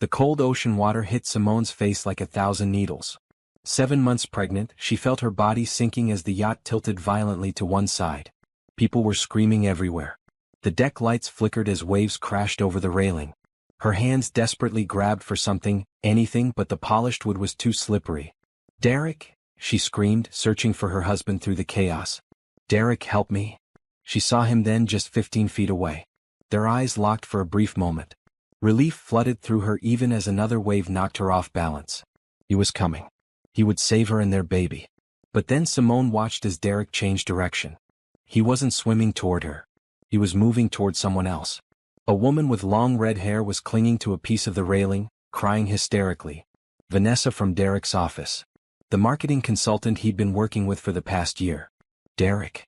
The cold ocean water hit Simone's face like 1,000 needles. 7 months pregnant, she felt her body sinking as the yacht tilted violently to one side. People were screaming everywhere. The deck lights flickered as waves crashed over the railing. Her hands desperately grabbed for something, anything, but the polished wood was too slippery. "Derek!" she screamed, searching for her husband through the chaos. "Derek, help me!" She saw him then just 15 feet away. Their eyes locked for a brief moment. Relief flooded through her even as another wave knocked her off balance. He was coming. He would save her and their baby. But then Simone watched as Derek changed direction. He wasn't swimming toward her. He was moving toward someone else. A woman with long red hair was clinging to a piece of the railing, crying hysterically. Vanessa from Derek's office. The marketing consultant he'd been working with for the past year. "Derek!"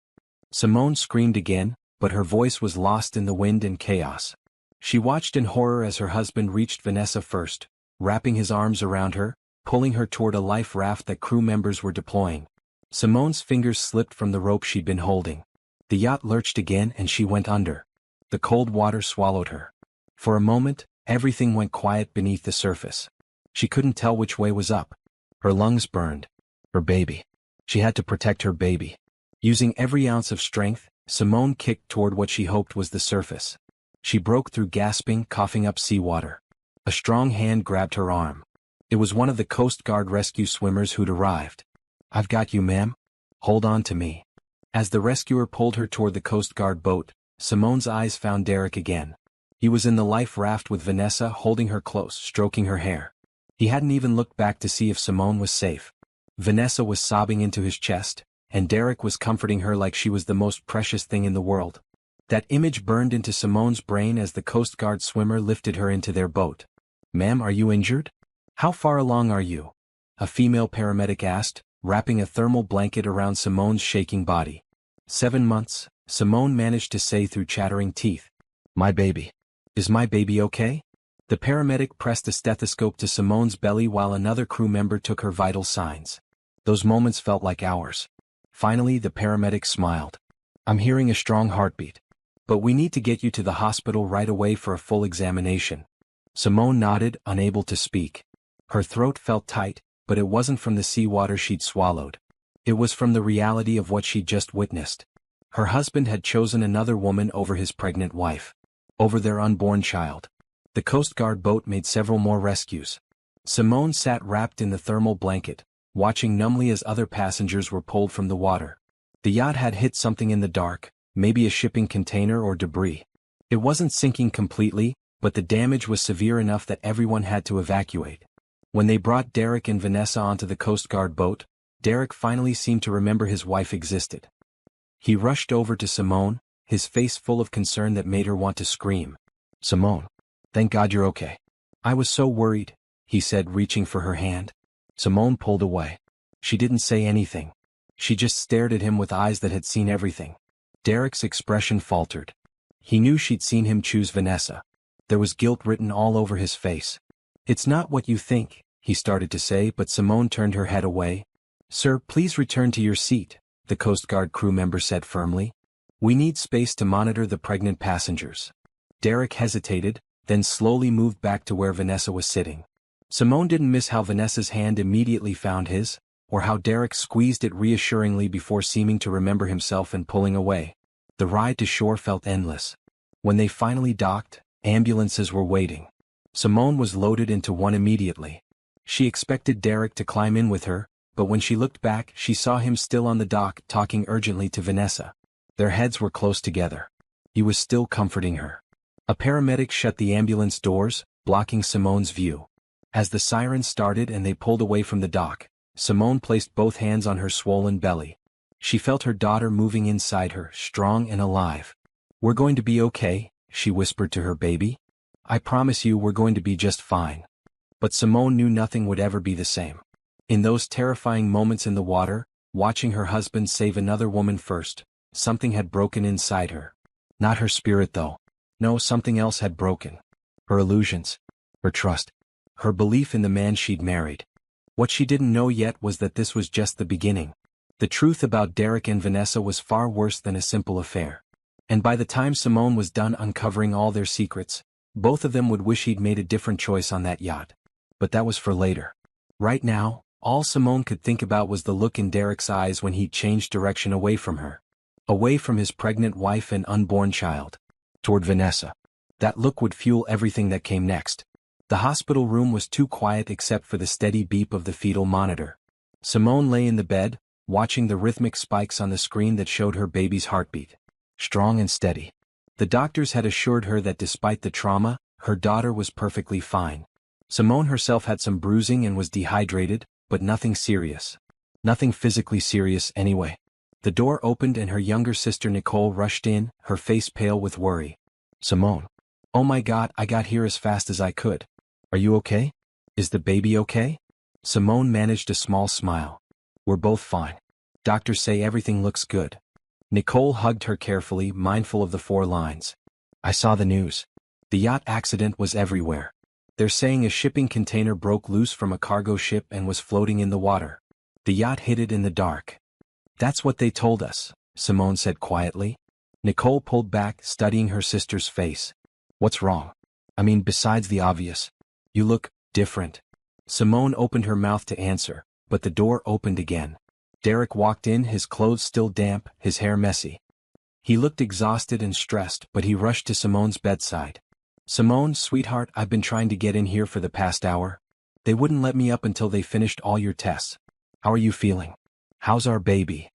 Simone screamed again, but her voice was lost in the wind and chaos. She watched in horror as her husband reached Vanessa first, wrapping his arms around her, pulling her toward a life raft that crew members were deploying. Simone's fingers slipped from the rope she'd been holding. The yacht lurched again and she went under. The cold water swallowed her. For a moment, everything went quiet beneath the surface. She couldn't tell which way was up. Her lungs burned. Her baby. She had to protect her baby. Using every ounce of strength, Simone kicked toward what she hoped was the surface. She broke through, gasping, coughing up seawater. A strong hand grabbed her arm. It was one of the Coast Guard rescue swimmers who'd arrived. "I've got you, ma'am. Hold on to me." As the rescuer pulled her toward the Coast Guard boat, Simone's eyes found Derek again. He was in the life raft with Vanessa, holding her close, stroking her hair. He hadn't even looked back to see if Simone was safe. Vanessa was sobbing into his chest, and Derek was comforting her like she was the most precious thing in the world. That image burned into Simone's brain as the Coast Guard swimmer lifted her into their boat. "Ma'am, are you injured? How far along are you?" a female paramedic asked, wrapping a thermal blanket around Simone's shaking body. 7 months, Simone managed to say through chattering teeth. "My baby. Is my baby okay?" The paramedic pressed a stethoscope to Simone's belly while another crew member took her vital signs. Those moments felt like hours. Finally, the paramedic smiled. "I'm hearing a strong heartbeat. But we need to get you to the hospital right away for a full examination." Simone nodded, unable to speak. Her throat felt tight, but it wasn't from the seawater she'd swallowed. It was from the reality of what she'd just witnessed. Her husband had chosen another woman over his pregnant wife. Over their unborn child. The Coast Guard boat made several more rescues. Simone sat wrapped in the thermal blanket, watching numbly as other passengers were pulled from the water. The yacht had hit something in the dark, maybe a shipping container or debris. It wasn't sinking completely, but the damage was severe enough that everyone had to evacuate. When they brought Derek and Vanessa onto the Coast Guard boat, Derek finally seemed to remember his wife existed. He rushed over to Simone, his face full of concern that made her want to scream. "Simone, thank God you're okay. I was so worried," he said, reaching for her hand. Simone pulled away. She didn't say anything. She just stared at him with eyes that had seen everything. Derek's expression faltered. He knew she'd seen him choose Vanessa. There was guilt written all over his face. "It's not what you think," he started to say, but Simone turned her head away. "Sir, please return to your seat," the Coast Guard crew member said firmly. "We need space to monitor the pregnant passengers." Derek hesitated, then slowly moved back to where Vanessa was sitting. Simone didn't miss how Vanessa's hand immediately found his, or how Derek squeezed it reassuringly before seeming to remember himself and pulling away. The ride to shore felt endless. When they finally docked, ambulances were waiting. Simone was loaded into one immediately. She expected Derek to climb in with her, but when she looked back, she saw him still on the dock talking urgently to Vanessa. Their heads were close together. He was still comforting her. A paramedic shut the ambulance doors, blocking Simone's view. As the siren started and they pulled away from the dock, Simone placed both hands on her swollen belly. She felt her daughter moving inside her, strong and alive. "We're going to be okay," she whispered to her baby. "I promise you we're going to be just fine." But Simone knew nothing would ever be the same. In those terrifying moments in the water, watching her husband save another woman first, something had broken inside her. Not her spirit though. No, something else had broken. Her illusions. Her trust. Her belief in the man she'd married. What she didn't know yet was that this was just the beginning. The truth about Derek and Vanessa was far worse than a simple affair. And by the time Simone was done uncovering all their secrets, Both of them would wish he'd made a different choice on that yacht. But that was for later. Right now, all Simone could think about was the look in Derek's eyes when he'd changed direction away from her. Away from his pregnant wife and unborn child. Toward Vanessa. That look would fuel everything that came next. The hospital room was too quiet except for the steady beep of the fetal monitor. Simone lay in the bed, watching the rhythmic spikes on the screen that showed her baby's heartbeat. Strong and steady. The doctors had assured her that despite the trauma, her daughter was perfectly fine. Simone herself had some bruising and was dehydrated, but nothing serious. Nothing physically serious anyway. The door opened and her younger sister Nicole rushed in, her face pale with worry. Simone. Oh my God, I got here as fast as I could. Are you okay? Is the baby okay? Simone managed a small smile. We're both fine. Doctors say everything looks good. Nicole hugged her carefully, mindful of the 4 lines. I saw the news. The yacht accident was everywhere. They're saying a shipping container broke loose from a cargo ship and was floating in the water. The yacht hit it in the dark. That's what they told us, Simone said quietly. Nicole pulled back, studying her sister's face. What's wrong? I mean, besides the obvious. You look different. Simone opened her mouth to answer, but the door opened again. Derek walked in, his clothes still damp, his hair messy. He looked exhausted and stressed, but he rushed to Simone's bedside. Simone, sweetheart, I've been trying to get in here for the past hour. They wouldn't let me up until they finished all your tests. How are you feeling? How's our baby?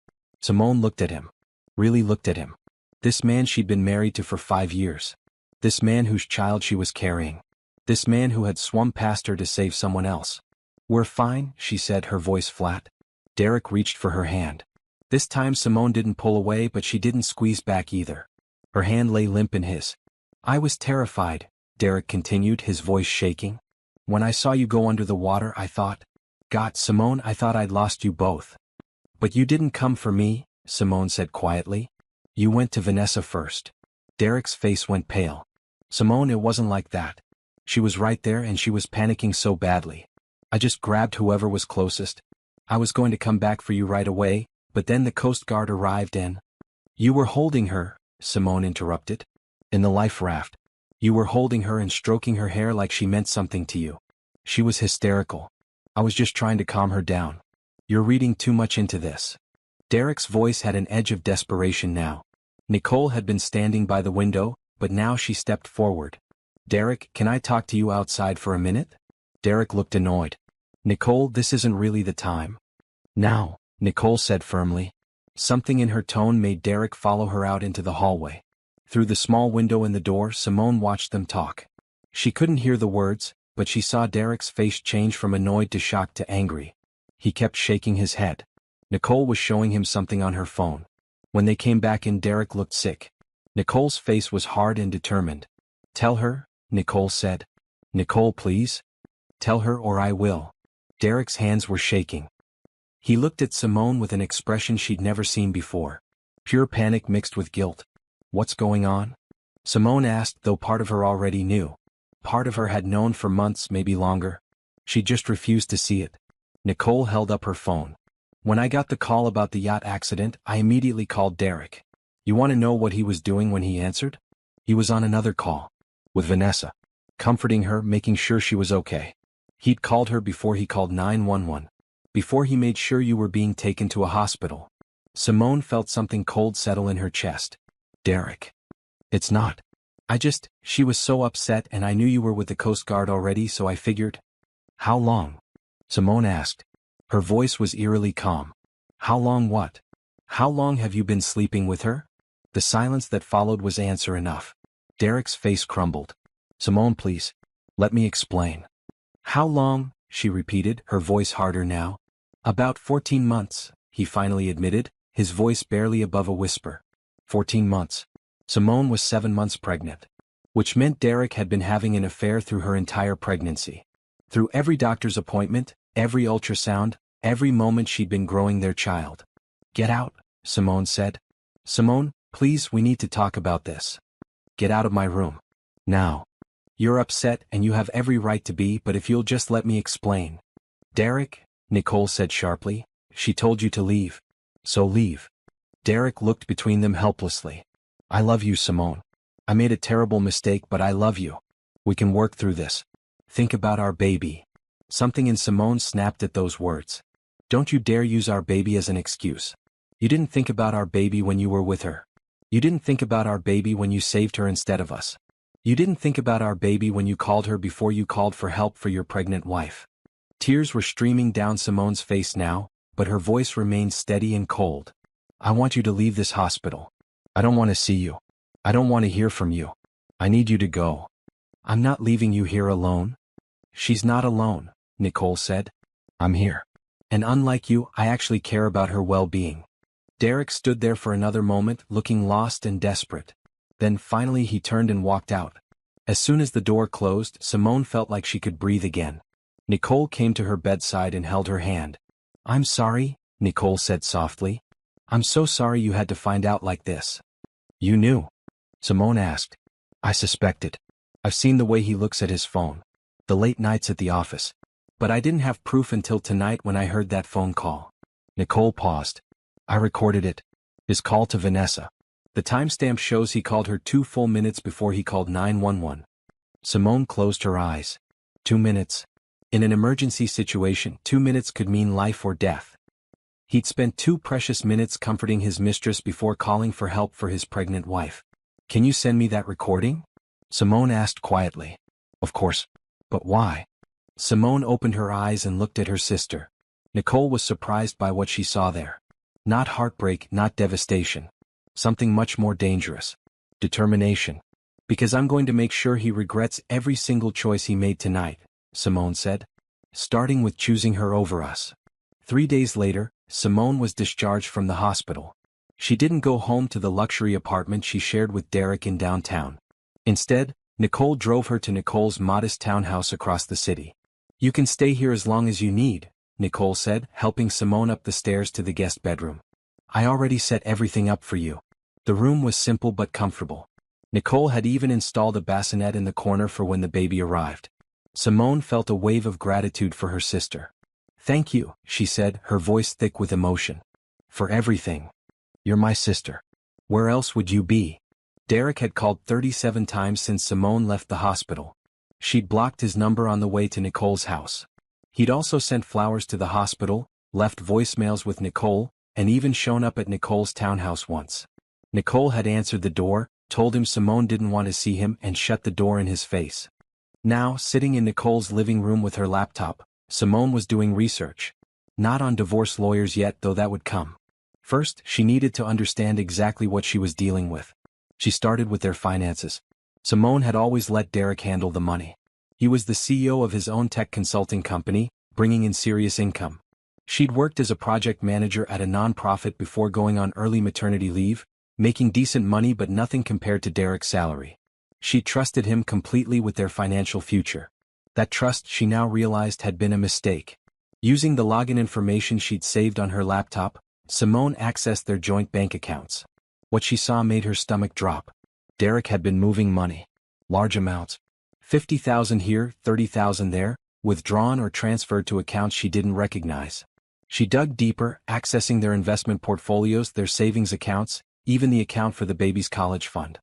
Simone looked at him. Really looked at him. This man she'd been married to for 5 years. This man whose child she was carrying. This man who had swum past her to save someone else. We're fine, she said, her voice flat. Derek reached for her hand. This time Simone didn't pull away, but she didn't squeeze back either. Her hand lay limp in his. I was terrified, Derek continued, his voice shaking. When I saw you go under the water, I thought, God, Simone, I thought I'd lost you both. But you didn't come for me, Simone said quietly. You went to Vanessa first. Derek's face went pale. Simone, it wasn't like that. She was right there and she was panicking so badly. I just grabbed whoever was closest. I was going to come back for you right away, but then the Coast Guard arrived and... You were holding her, Simone interrupted. In the life raft. You were holding her and stroking her hair like she meant something to you. She was hysterical. I was just trying to calm her down. You're reading too much into this. Derek's voice had an edge of desperation now. Nicole had been standing by the window, but now she stepped forward. Derek, can I talk to you outside for a minute? Derek looked annoyed. Nicole, this isn't really the time. Now, Nicole said firmly. Something in her tone made Derek follow her out into the hallway. Through the small window in the door, Simone watched them talk. She couldn't hear the words, but she saw Derek's face change from annoyed to shocked to angry. He kept shaking his head. Nicole was showing him something on her phone. When they came back in, Derek looked sick. Nicole's face was hard and determined. Tell her, Nicole said. Nicole, please. Tell her or I will. Derek's hands were shaking. He looked at Simone with an expression she'd never seen before. Pure panic mixed with guilt. What's going on? Simone asked, though part of her already knew. Part of her had known for months, maybe longer. She just refused to see it. Nicole held up her phone. When I got the call about the yacht accident, I immediately called Derek. You want to know what he was doing when he answered? He was on another call. With Vanessa. Comforting her, making sure she was okay. He'd called her before he called 911. Before he made sure you were being taken to a hospital. Simone felt something cold settle in her chest. Derek. It's not. She was so upset and I knew you were with the Coast Guard already, so I figured. How long? Simone asked. Her voice was eerily calm. How long what? How long have you been sleeping with her? The silence that followed was answer enough. Derek's face crumbled. Simone, please. Let me explain. How long? She repeated, her voice harder now. About 14 months, he finally admitted, his voice barely above a whisper. 14 months. Simone was 7 months pregnant. Which meant Derek had been having an affair through her entire pregnancy. Through every doctor's appointment, every ultrasound, every moment she'd been growing their child. Get out, Simone said. Simone, please, we need to talk about this. Get out of my room. Now. You're upset and you have every right to be, but if you'll just let me explain. Derek, Nicole said sharply, she told you to leave. So leave. Derek looked between them helplessly. I love you, Simone. I made a terrible mistake, but I love you. We can work through this. Think about our baby. Something in Simone snapped at those words. Don't you dare use our baby as an excuse. You didn't think about our baby when you were with her. You didn't think about our baby when you saved her instead of us. You didn't think about our baby when you called her before you called for help for your pregnant wife. Tears were streaming down Simone's face now, but her voice remained steady and cold. I want you to leave this hospital. I don't want to see you. I don't want to hear from you. I need you to go. I'm not leaving you here alone. She's not alone, Nicole said. I'm here. And unlike you, I actually care about her well-being. Derek stood there for another moment, looking lost and desperate. Then finally he turned and walked out. As soon as the door closed, Simone felt like she could breathe again. Nicole came to her bedside and held her hand. I'm sorry, Nicole said softly. I'm so sorry you had to find out like this. You knew? Simone asked. I suspected. I've seen the way he looks at his phone. The late nights at the office. But I didn't have proof until tonight when I heard that phone call. Nicole paused. I recorded it. His call to Vanessa. The timestamp shows he called her 2 full minutes before he called 911. Simone closed her eyes. 2 minutes. In an emergency situation, 2 minutes could mean life or death. He'd spent 2 precious minutes comforting his mistress before calling for help for his pregnant wife. Can you send me that recording? Simone asked quietly. Of course. But why? Simone opened her eyes and looked at her sister. Nicole was surprised by what she saw there. Not heartbreak, not devastation. Something much more dangerous. Determination. Because I'm going to make sure he regrets every single choice he made tonight, Simone said. Starting with choosing her over us. 3 days later, Simone was discharged from the hospital. She didn't go home to the luxury apartment she shared with Derek in downtown. Instead, Nicole drove her to Nicole's modest townhouse across the city. You can stay here as long as you need, Nicole said, helping Simone up the stairs to the guest bedroom. I already set everything up for you. The room was simple but comfortable. Nicole had even installed a bassinet in the corner for when the baby arrived. Simone felt a wave of gratitude for her sister. Thank you, she said, her voice thick with emotion. For everything. You're my sister. Where else would you be? Derek had called 37 times since Simone left the hospital. She'd blocked his number on the way to Nicole's house. He'd also sent flowers to the hospital, left voicemails with Nicole, and even shown up at Nicole's townhouse once. Nicole had answered the door, told him Simone didn't want to see him, and shut the door in his face. Now, sitting in Nicole's living room with her laptop, Simone was doing research. Not on divorce lawyers yet, though that would come. First, she needed to understand exactly what she was dealing with. She started with their finances. Simone had always let Derek handle the money. He was the CEO of his own tech consulting company, bringing in serious income. She'd worked as a project manager at a nonprofit before going on early maternity leave, making decent money but nothing compared to Derek's salary. She trusted him completely with their financial future. That trust, she now realized, had been a mistake. Using the login information she'd saved on her laptop, Simone accessed their joint bank accounts. What she saw made her stomach drop. Derek had been moving money. Large amounts. 50,000 here, 30,000 there, withdrawn or transferred to accounts she didn't recognize. She dug deeper, accessing their investment portfolios, their savings accounts, even the account for the baby's college fund.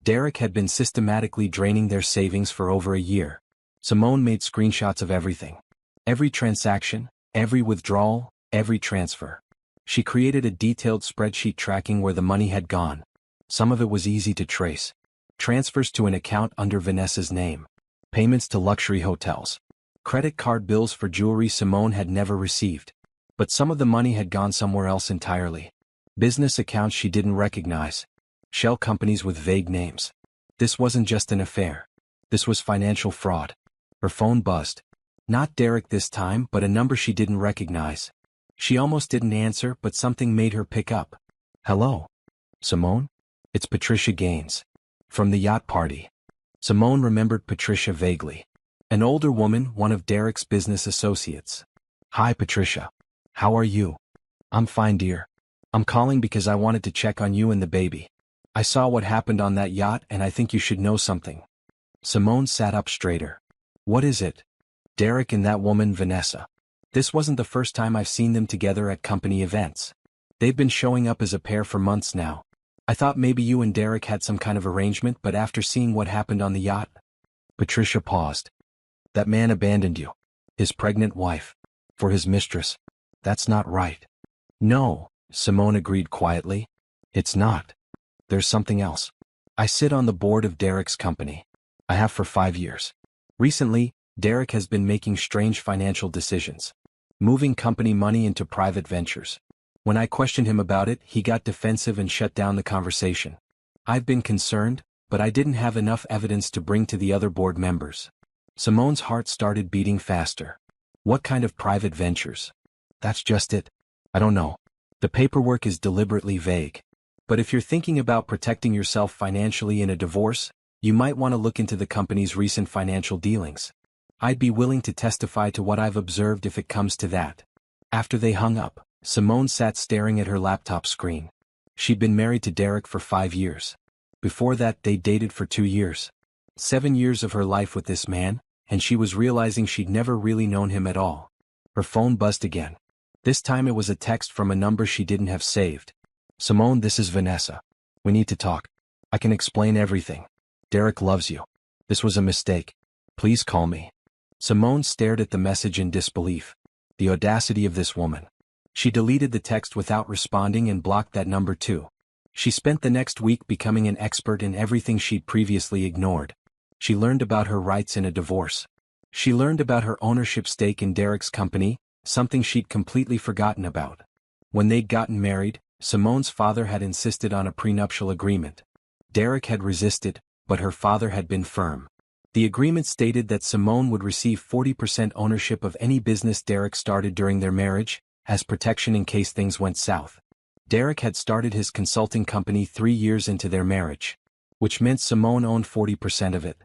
Derek had been systematically draining their savings for over a year. Simone made screenshots of everything. Every transaction, every withdrawal, every transfer. She created a detailed spreadsheet tracking where the money had gone. Some of it was easy to trace. Transfers to an account under Vanessa's name. Payments to luxury hotels. Credit card bills for jewelry Simone had never received. But some of the money had gone somewhere else entirely. Business accounts she didn't recognize. Shell companies with vague names. This wasn't just an affair. This was financial fraud. Her phone buzzed. Not Derek this time, but a number she didn't recognize. She almost didn't answer, but something made her pick up. Hello? Simone? It's Patricia Gaines. From the yacht party. Simone remembered Patricia vaguely. An older woman, one of Derek's business associates. Hi Patricia. How are you? I'm fine, dear. I'm calling because I wanted to check on you and the baby. I saw what happened on that yacht and I think you should know something. Simone sat up straighter. What is it? Derek and that woman Vanessa. This wasn't the first time I've seen them together at company events. They've been showing up as a pair for months now. I thought maybe you and Derek had some kind of arrangement, but after seeing what happened on the yacht... Patricia paused. That man abandoned you. His pregnant wife. For his mistress. That's not right. No, Simone agreed quietly. It's not. There's something else. I sit on the board of Derek's company. I have for 5 years. Recently, Derek has been making strange financial decisions. Moving company money into private ventures. When I questioned him about it, he got defensive and shut down the conversation. I've been concerned, but I didn't have enough evidence to bring to the other board members. Simone's heart started beating faster. What kind of private ventures? That's just it. I don't know. The paperwork is deliberately vague. But if you're thinking about protecting yourself financially in a divorce, you might want to look into the company's recent financial dealings. I'd be willing to testify to what I've observed if it comes to that. After they hung up, Simone sat staring at her laptop screen. She'd been married to Derek for 5 years. Before that, they dated for 2 years. 7 years of her life with this man, and she was realizing she'd never really known him at all. Her phone buzzed again. This time it was a text from a number she didn't have saved. Simone, this is Vanessa. We need to talk. I can explain everything. Derek loves you. This was a mistake. Please call me. Simone stared at the message in disbelief. The audacity of this woman. She deleted the text without responding and blocked that number too. She spent the next week becoming an expert in everything she'd previously ignored. She learned about her rights in a divorce. She learned about her ownership stake in Derek's company, something she'd completely forgotten about. When they'd gotten married, Simone's father had insisted on a prenuptial agreement. Derek had resisted, but her father had been firm. The agreement stated that Simone would receive 40% ownership of any business Derek started during their marriage, as protection in case things went south. Derek had started his consulting company 3 years into their marriage, which meant Simone owned 40% of it.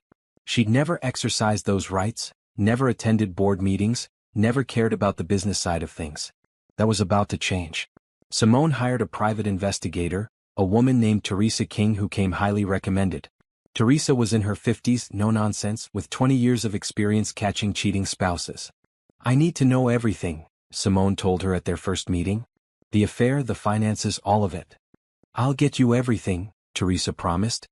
She'd never exercised those rights, never attended board meetings, never cared about the business side of things. That was about to change. Simone hired a private investigator, a woman named Teresa King who came highly recommended. Teresa was in her 50s, no nonsense, with 20 years of experience catching cheating spouses. I need to know everything, Simone told her at their first meeting. The affair, the finances, all of it. I'll get you everything, Teresa promised.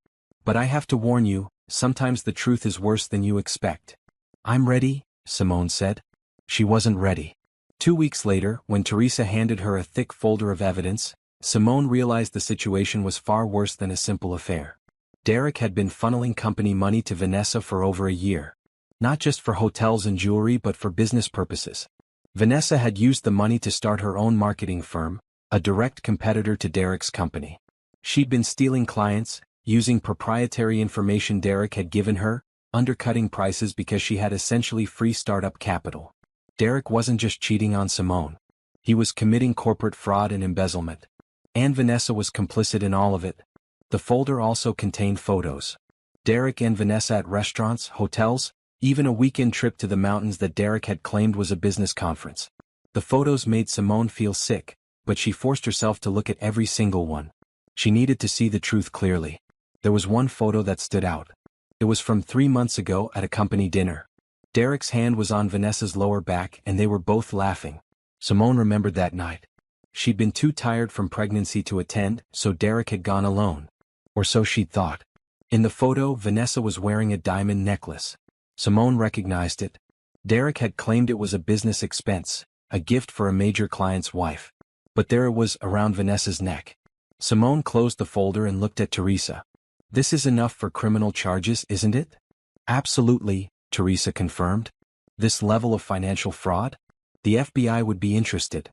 But I have to warn you, sometimes the truth is worse than you expect. I'm ready, Simone said. She wasn't ready. 2 weeks later, when Teresa handed her a thick folder of evidence, Simone realized the situation was far worse than a simple affair. Derek had been funneling company money to Vanessa for over a year. Not just for hotels and jewelry but for business purposes. Vanessa had used the money to start her own marketing firm, a direct competitor to Derek's company. She'd been stealing clients, using proprietary information Derek had given her, undercutting prices because she had essentially free startup capital. Derek wasn't just cheating on Simone. He was committing corporate fraud and embezzlement. And Vanessa was complicit in all of it. The folder also contained photos. Derek and Vanessa at restaurants, hotels, even a weekend trip to the mountains that Derek had claimed was a business conference. The photos made Simone feel sick, but she forced herself to look at every single one. She needed to see the truth clearly. There was one photo that stood out. It was from 3 months ago at a company dinner. Derek's hand was on Vanessa's lower back and they were both laughing. Simone remembered that night. She'd been too tired from pregnancy to attend, so Derek had gone alone. Or so she'd thought. In the photo, Vanessa was wearing a diamond necklace. Simone recognized it. Derek had claimed it was a business expense, a gift for a major client's wife. But there it was around Vanessa's neck. Simone closed the folder and looked at Teresa. This is enough for criminal charges, isn't it? Absolutely, Teresa confirmed. This level of financial fraud? The FBI would be interested.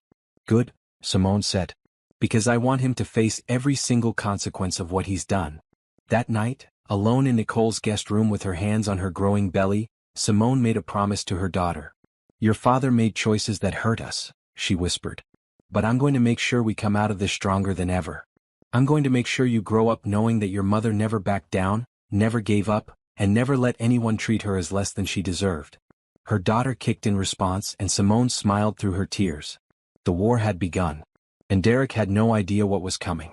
Good, Simone said. Because I want him to face every single consequence of what he's done. That night, alone in Nicole's guest room with her hands on her growing belly, Simone made a promise to her daughter. Your father made choices that hurt us, she whispered. But I'm going to make sure we come out of this stronger than ever. I'm going to make sure you grow up knowing that your mother never backed down, never gave up, and never let anyone treat her as less than she deserved. Her daughter kicked in response and Simone smiled through her tears. The war had begun. And Derek had no idea what was coming.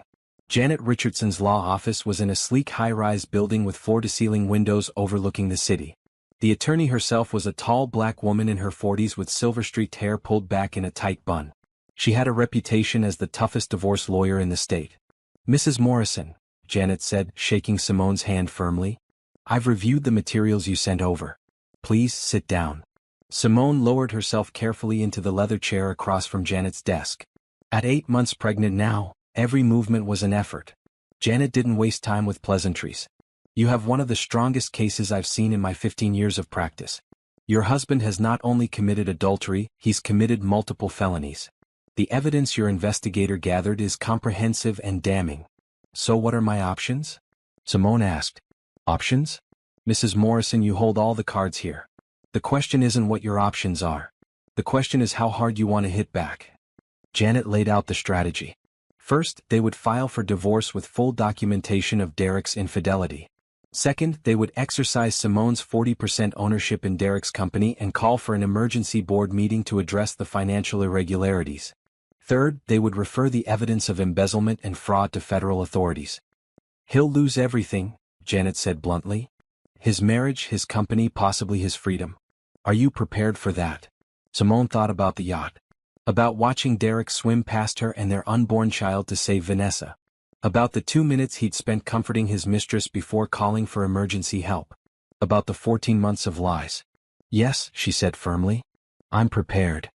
Janet Richardson's law office was in a sleek high-rise building with floor-to-ceiling windows overlooking the city. The attorney herself was a tall black woman in her 40s with silver-streaked hair pulled back in a tight bun. She had a reputation as the toughest divorce lawyer in the state. Mrs. Morrison, Janet said, shaking Simone's hand firmly. I've reviewed the materials you sent over. Please sit down. Simone lowered herself carefully into the leather chair across from Janet's desk. At 8 months pregnant now, every movement was an effort. Janet didn't waste time with pleasantries. You have one of the strongest cases I've seen in my 15 years of practice. Your husband has not only committed adultery, he's committed multiple felonies. The evidence your investigator gathered is comprehensive and damning. So what are my options? Simone asked. Options? Mrs. Morrison, you hold all the cards here. The question isn't what your options are. The question is how hard you want to hit back. Janet laid out the strategy. First, they would file for divorce with full documentation of Derek's infidelity. Second, they would exercise Simone's 40% ownership in Derek's company and call for an emergency board meeting to address the financial irregularities. Third, they would refer the evidence of embezzlement and fraud to federal authorities. He'll lose everything, Janet said bluntly. His marriage, his company, possibly his freedom. Are you prepared for that? Simone thought about the yacht. About watching Derek swim past her and their unborn child to save Vanessa. About the 2 minutes he'd spent comforting his mistress before calling for emergency help. About the 14 months of lies. Yes, she said firmly. I'm prepared.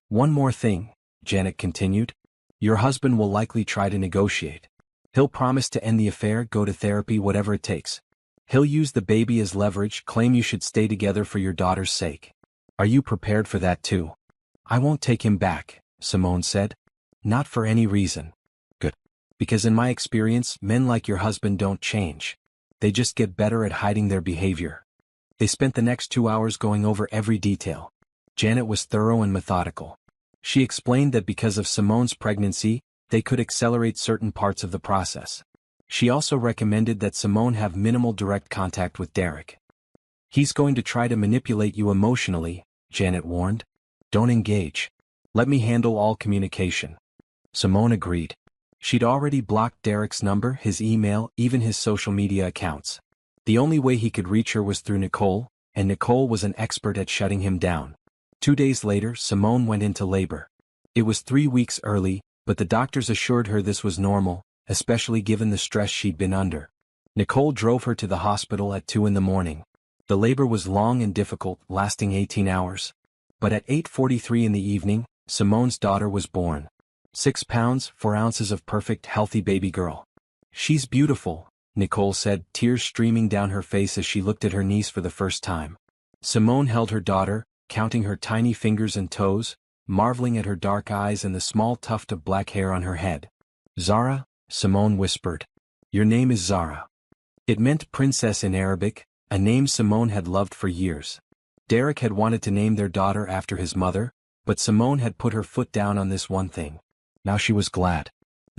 One more thing, Janet continued. Your husband will likely try to negotiate. He'll promise to end the affair, go to therapy, whatever it takes. He'll use the baby as leverage, claim you should stay together for your daughter's sake. Are you prepared for that too? I won't take him back, Simone said. Not for any reason. Good. Because in my experience, men like your husband don't change. They just get better at hiding their behavior. They spent the next 2 hours going over every detail. Janet was thorough and methodical. She explained that because of Simone's pregnancy, they could accelerate certain parts of the process. She also recommended that Simone have minimal direct contact with Derek. He's going to try to manipulate you emotionally, Janet warned. Don't engage. Let me handle all communication. Simone agreed. She'd already blocked Derek's number, his email, even his social media accounts. The only way he could reach her was through Nicole, and Nicole was an expert at shutting him down. 2 days later, Simone went into labor. It was 3 weeks early, but the doctors assured her this was normal, especially given the stress she'd been under. Nicole drove her to the hospital at 2 in the morning. The labor was long and difficult, lasting 18 hours. But at 8:43 in the evening, Simone's daughter was born. 6 pounds, 4 ounces of perfect, healthy baby girl. She's beautiful, Nicole said, tears streaming down her face as she looked at her niece for the first time. Simone held her daughter, counting her tiny fingers and toes, marveling at her dark eyes and the small tuft of black hair on her head. Zara, Simone whispered. Your name is Zara. It meant princess in Arabic, a name Simone had loved for years. Derek had wanted to name their daughter after his mother, but Simone had put her foot down on this one thing. Now she was glad.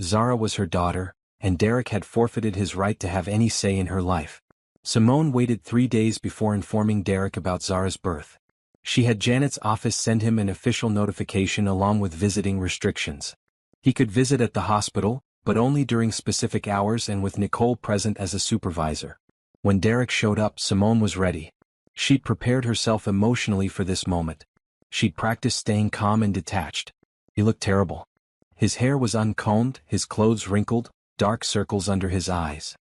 Zara was her daughter, and Derek had forfeited his right to have any say in her life. Simone waited 3 days before informing Derek about Zara's birth. She had Janet's office send him an official notification along with visiting restrictions. He could visit at the hospital, but only during specific hours and with Nicole present as a supervisor. When Derek showed up, Simone was ready. She'd prepared herself emotionally for this moment. She'd practiced staying calm and detached. He looked terrible. His hair was uncombed, his clothes wrinkled, dark circles under his eyes.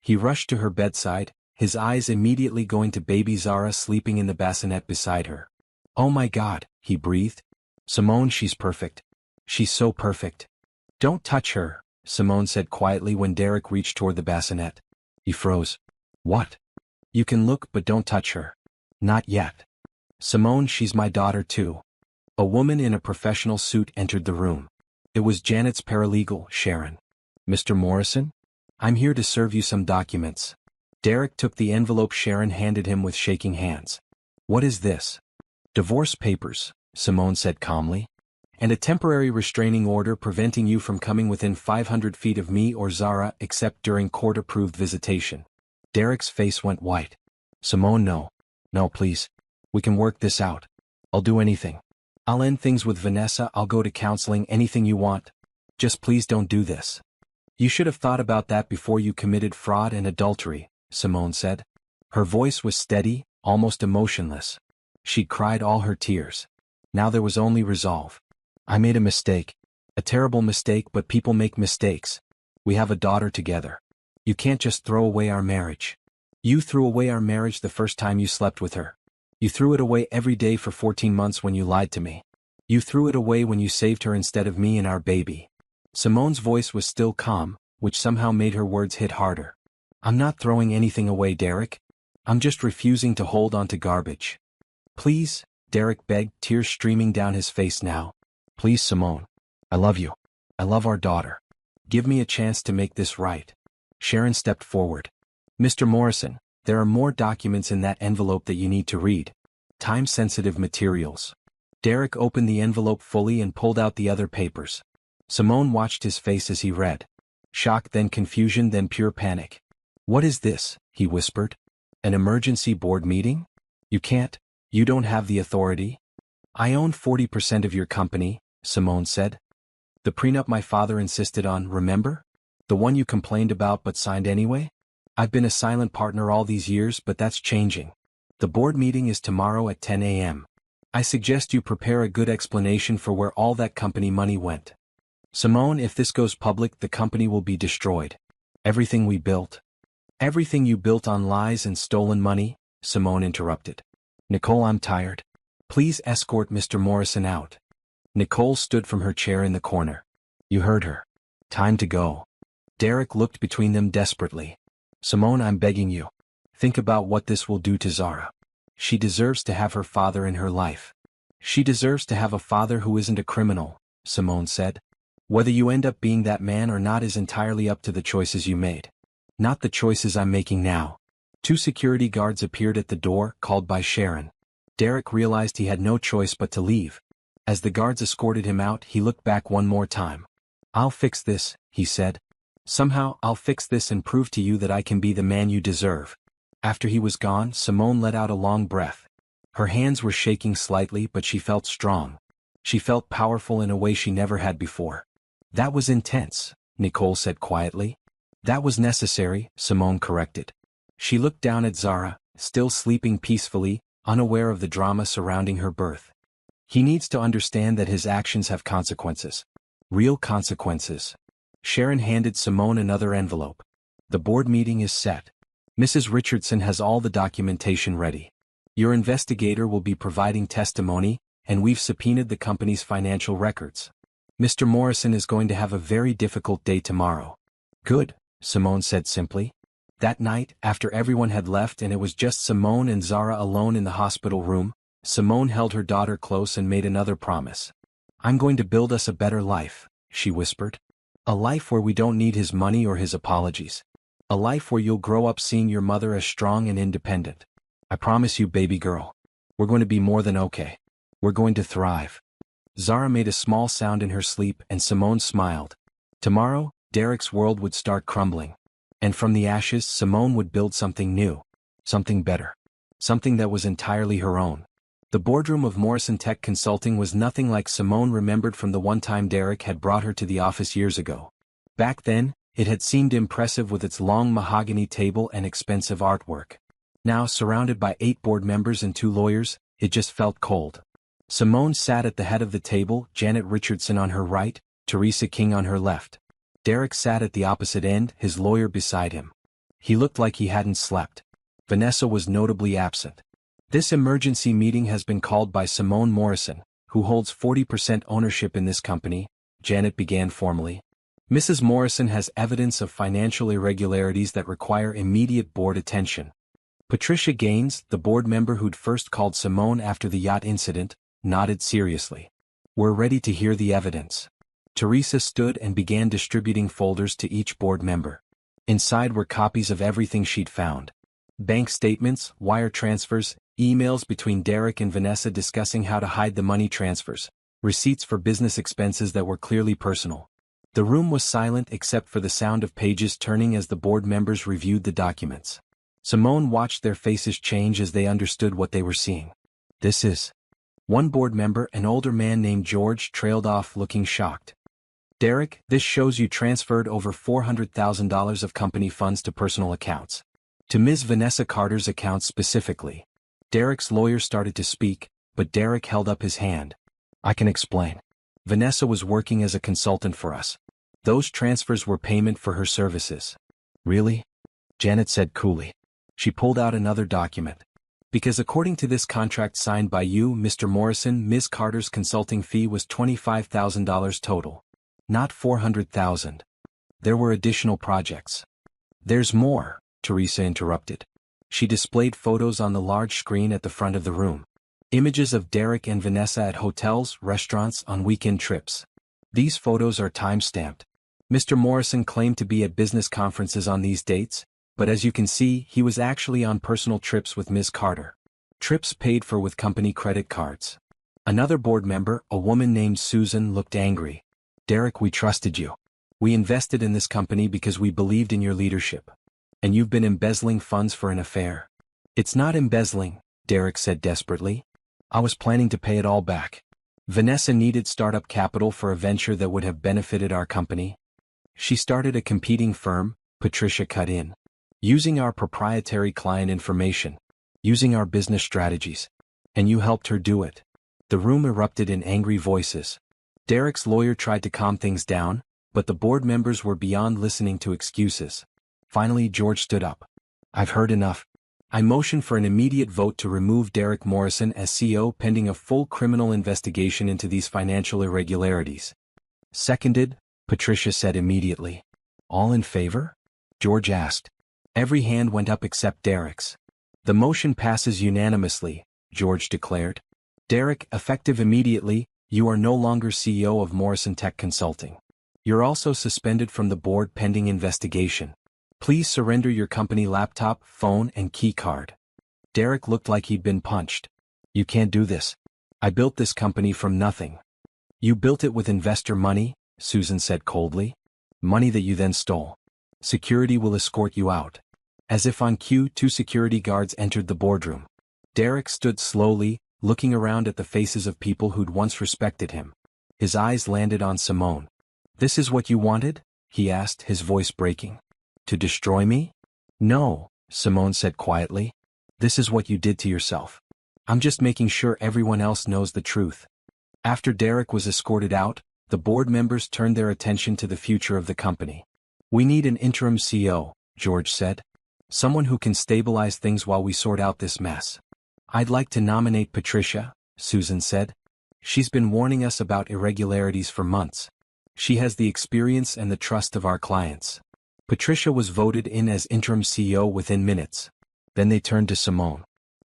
He rushed to her bedside, his eyes immediately going to baby Zara sleeping in the bassinet beside her. Oh my God, he breathed. Simone, she's perfect. She's so perfect. Don't touch her, Simone said quietly when Derek reached toward the bassinet. He froze. What? You can look but don't touch her. Not yet. Simone, she's my daughter too. A woman in a professional suit entered the room. It was Janet's paralegal, Sharon. Mr. Morrison? I'm here to serve you some documents. Derek took the envelope Sharon handed him with shaking hands. What is this? Divorce papers, Simone said calmly. And a temporary restraining order preventing you from coming within 500 feet of me or Zara except during court-approved visitation. Derek's face went white. Simone, no. No, please. We can work this out. I'll do anything. I'll end things with Vanessa, I'll go to counseling, anything you want. Just please don't do this. You should have thought about that before you committed fraud and adultery, Simone said. Her voice was steady, almost emotionless. She'd cried all her tears. Now there was only resolve. I made a mistake. A terrible mistake, but people make mistakes. We have a daughter together. You can't just throw away our marriage. You threw away our marriage the first time you slept with her. You threw it away every day for 14 months when you lied to me. You threw it away when you saved her instead of me and our baby. Simone's voice was still calm, which somehow made her words hit harder. I'm not throwing anything away, Derek. I'm just refusing to hold on to garbage. Please, Derek begged, tears streaming down his face now. Please, Simone. I love you. I love our daughter. Give me a chance to make this right. Sharon stepped forward. Mr. Morrison, there are more documents in that envelope that you need to read. Time-sensitive materials. Derek opened the envelope fully and pulled out the other papers. Simone watched his face as he read. Shock, then confusion, then pure panic. What is this? He whispered. An emergency board meeting? You can't. You don't have the authority. I own 40% of your company, Simone said. The prenup my father insisted on, remember? The one you complained about but signed anyway? I've been a silent partner all these years, but that's changing. The board meeting is tomorrow at 10 a.m. I suggest you prepare a good explanation for where all that company money went. Simone, if this goes public, the company will be destroyed. Everything we built. Everything you built on lies and stolen money, Simone interrupted. Nicole, I'm tired. Please escort Mr. Morrison out. Nicole stood from her chair in the corner. You heard her. Time to go. Derek looked between them desperately. Simone, I'm begging you. Think about what this will do to Zara. She deserves to have her father in her life. She deserves to have a father who isn't a criminal, Simone said. Whether you end up being that man or not is entirely up to the choices you made. Not the choices I'm making now. 2 security guards appeared at the door, called by Sharon. Derek realized he had no choice but to leave. As the guards escorted him out, he looked back one more time. I'll fix this, he said. Somehow, I'll fix this and prove to you that I can be the man you deserve. After he was gone, Simone let out a long breath. Her hands were shaking slightly, but she felt strong. She felt powerful in a way she never had before. That was intense, Nicole said quietly. That was necessary, Simone corrected. She looked down at Zara, still sleeping peacefully, unaware of the drama surrounding her birth. He needs to understand that his actions have consequences. Real consequences. Sharon handed Simone another envelope. The board meeting is set. Mrs. Richardson has all the documentation ready. Your investigator will be providing testimony, and we've subpoenaed the company's financial records. Mr. Morrison is going to have a very difficult day tomorrow. Good, Simone said simply. That night, after everyone had left and it was just Simone and Zara alone in the hospital room, Simone held her daughter close and made another promise. I'm going to build us a better life, she whispered. A life where we don't need his money or his apologies. A life where you'll grow up seeing your mother as strong and independent. I promise you, baby girl. We're going to be more than okay. We're going to thrive. Zara made a small sound in her sleep and Simone smiled. Tomorrow, Derek's world would start crumbling. And from the ashes, Simone would build something new. Something better. Something that was entirely her own. The boardroom of Morrison Tech Consulting was nothing like Simone remembered from the one time Derek had brought her to the office years ago. Back then, it had seemed impressive with its long mahogany table and expensive artwork. Now, surrounded by 8 board members and 2 lawyers, it just felt cold. Simone sat at the head of the table, Janet Richardson on her right, Teresa King on her left. Derek sat at the opposite end, his lawyer beside him. He looked like he hadn't slept. Vanessa was notably absent. This emergency meeting has been called by Simone Morrison, who holds 40% ownership in this company, Janet began formally. Mrs. Morrison has evidence of financial irregularities that require immediate board attention. Patricia Gaines, the board member who'd first called Simone after the yacht incident, nodded seriously. We're ready to hear the evidence. Teresa stood and began distributing folders to each board member. Inside were copies of everything she'd found. Bank statements, wire transfers, emails between Derek and Vanessa discussing how to hide the money transfers, receipts for business expenses that were clearly personal. The room was silent except for the sound of pages turning as the board members reviewed the documents. Simone watched their faces change as they understood what they were seeing. This is... One board member, an older man named George, trailed off looking shocked. Derek, this shows you transferred over $400,000 of company funds to personal accounts. To Ms. Vanessa Carter's account specifically. Derek's lawyer started to speak, but Derek held up his hand. I can explain. Vanessa was working as a consultant for us. Those transfers were payment for her services. Really? Janet said coolly. She pulled out another document. Because according to this contract signed by you, Mr. Morrison, Ms. Carter's consulting fee was $25,000 total. Not $400,000. There were additional projects. There's more, Teresa interrupted. She displayed photos on the large screen at the front of the room. Images of Derek and Vanessa at hotels, restaurants, on weekend trips. These photos are time-stamped. Mr. Morrison claimed to be at business conferences on these dates, but as you can see, he was actually on personal trips with Ms. Carter. Trips paid for with company credit cards. Another board member, a woman named Susan, looked angry. Derek, we trusted you. We invested in this company because we believed in your leadership. And you've been embezzling funds for an affair. It's not embezzling, Derek said desperately. I was planning to pay it all back. Vanessa needed startup capital for a venture that would have benefited our company. She started a competing firm, Patricia cut in. Using our proprietary client information. Using our business strategies. And you helped her do it. The room erupted in angry voices. Derek's lawyer tried to calm things down, but the board members were beyond listening to excuses. Finally, George stood up. I've heard enough. I motion for an immediate vote to remove Derek Morrison as CEO pending a full criminal investigation into these financial irregularities. Seconded, Patricia said immediately. All in favor? George asked. Every hand went up except Derek's. The motion passes unanimously, George declared. Derek, effective immediately, you are no longer CEO of Morrison Tech Consulting. You're also suspended from the board pending investigation. Please surrender your company laptop, phone, and key card. Derek looked like he'd been punched. You can't do this. I built this company from nothing. You built it with investor money, Susan said coldly. Money that you then stole. Security will escort you out. As if on cue, 2 security guards entered the boardroom. Derek stood slowly, looking around at the faces of people who'd once respected him. His eyes landed on Simone. This is what you wanted? He asked, his voice breaking. To destroy me? No, Simone said quietly. This is what you did to yourself. I'm just making sure everyone else knows the truth. After Derek was escorted out, the board members turned their attention to the future of the company. We need an interim CEO, George said. Someone who can stabilize things while we sort out this mess. I'd like to nominate Patricia, Susan said. She's been warning us about irregularities for months. She has the experience and the trust of our clients. Patricia was voted in as interim CEO within minutes. Then they turned to Simone.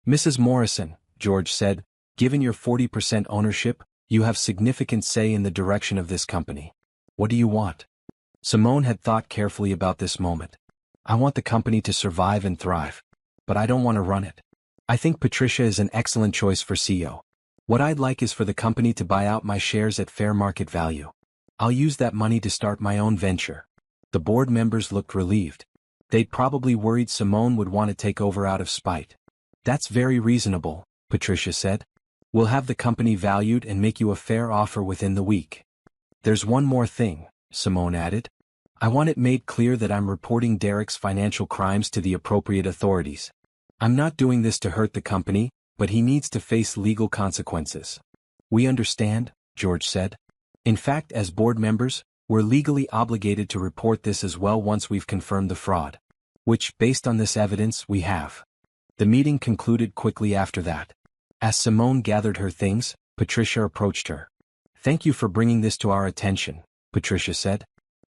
Mrs. Morrison, George said, given your 40% ownership, you have significant say in the direction of this company. What do you want? Simone had thought carefully about this moment. I want the company to survive and thrive. But I don't want to run it. I think Patricia is an excellent choice for CEO. What I'd like is for the company to buy out my shares at fair market value. I'll use that money to start my own venture. The board members looked relieved. They'd probably worried Simone would want to take over out of spite. That's very reasonable, Patricia said. We'll have the company valued and make you a fair offer within the week. There's one more thing, Simone added. I want it made clear that I'm reporting Derek's financial crimes to the appropriate authorities. I'm not doing this to hurt the company, but he needs to face legal consequences. We understand, George said. In fact, as board members, we're legally obligated to report this as well once we've confirmed the fraud. Which, based on this evidence, we have. The meeting concluded quickly after that. As Simone gathered her things, Patricia approached her. Thank you for bringing this to our attention, Patricia said.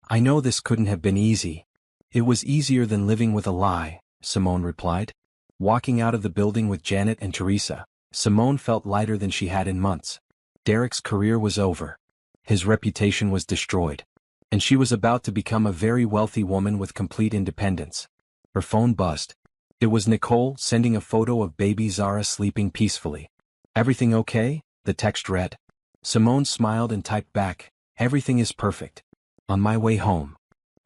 I know this couldn't have been easy. It was easier than living with a lie, Simone replied. Walking out of the building with Janet and Teresa, Simone felt lighter than she had in months. Derek's career was over. His reputation was destroyed. And she was about to become a very wealthy woman with complete independence. Her phone buzzed. It was Nicole sending a photo of baby Zara sleeping peacefully. Everything okay? The text read. Simone smiled and typed back, everything is perfect. On my way home.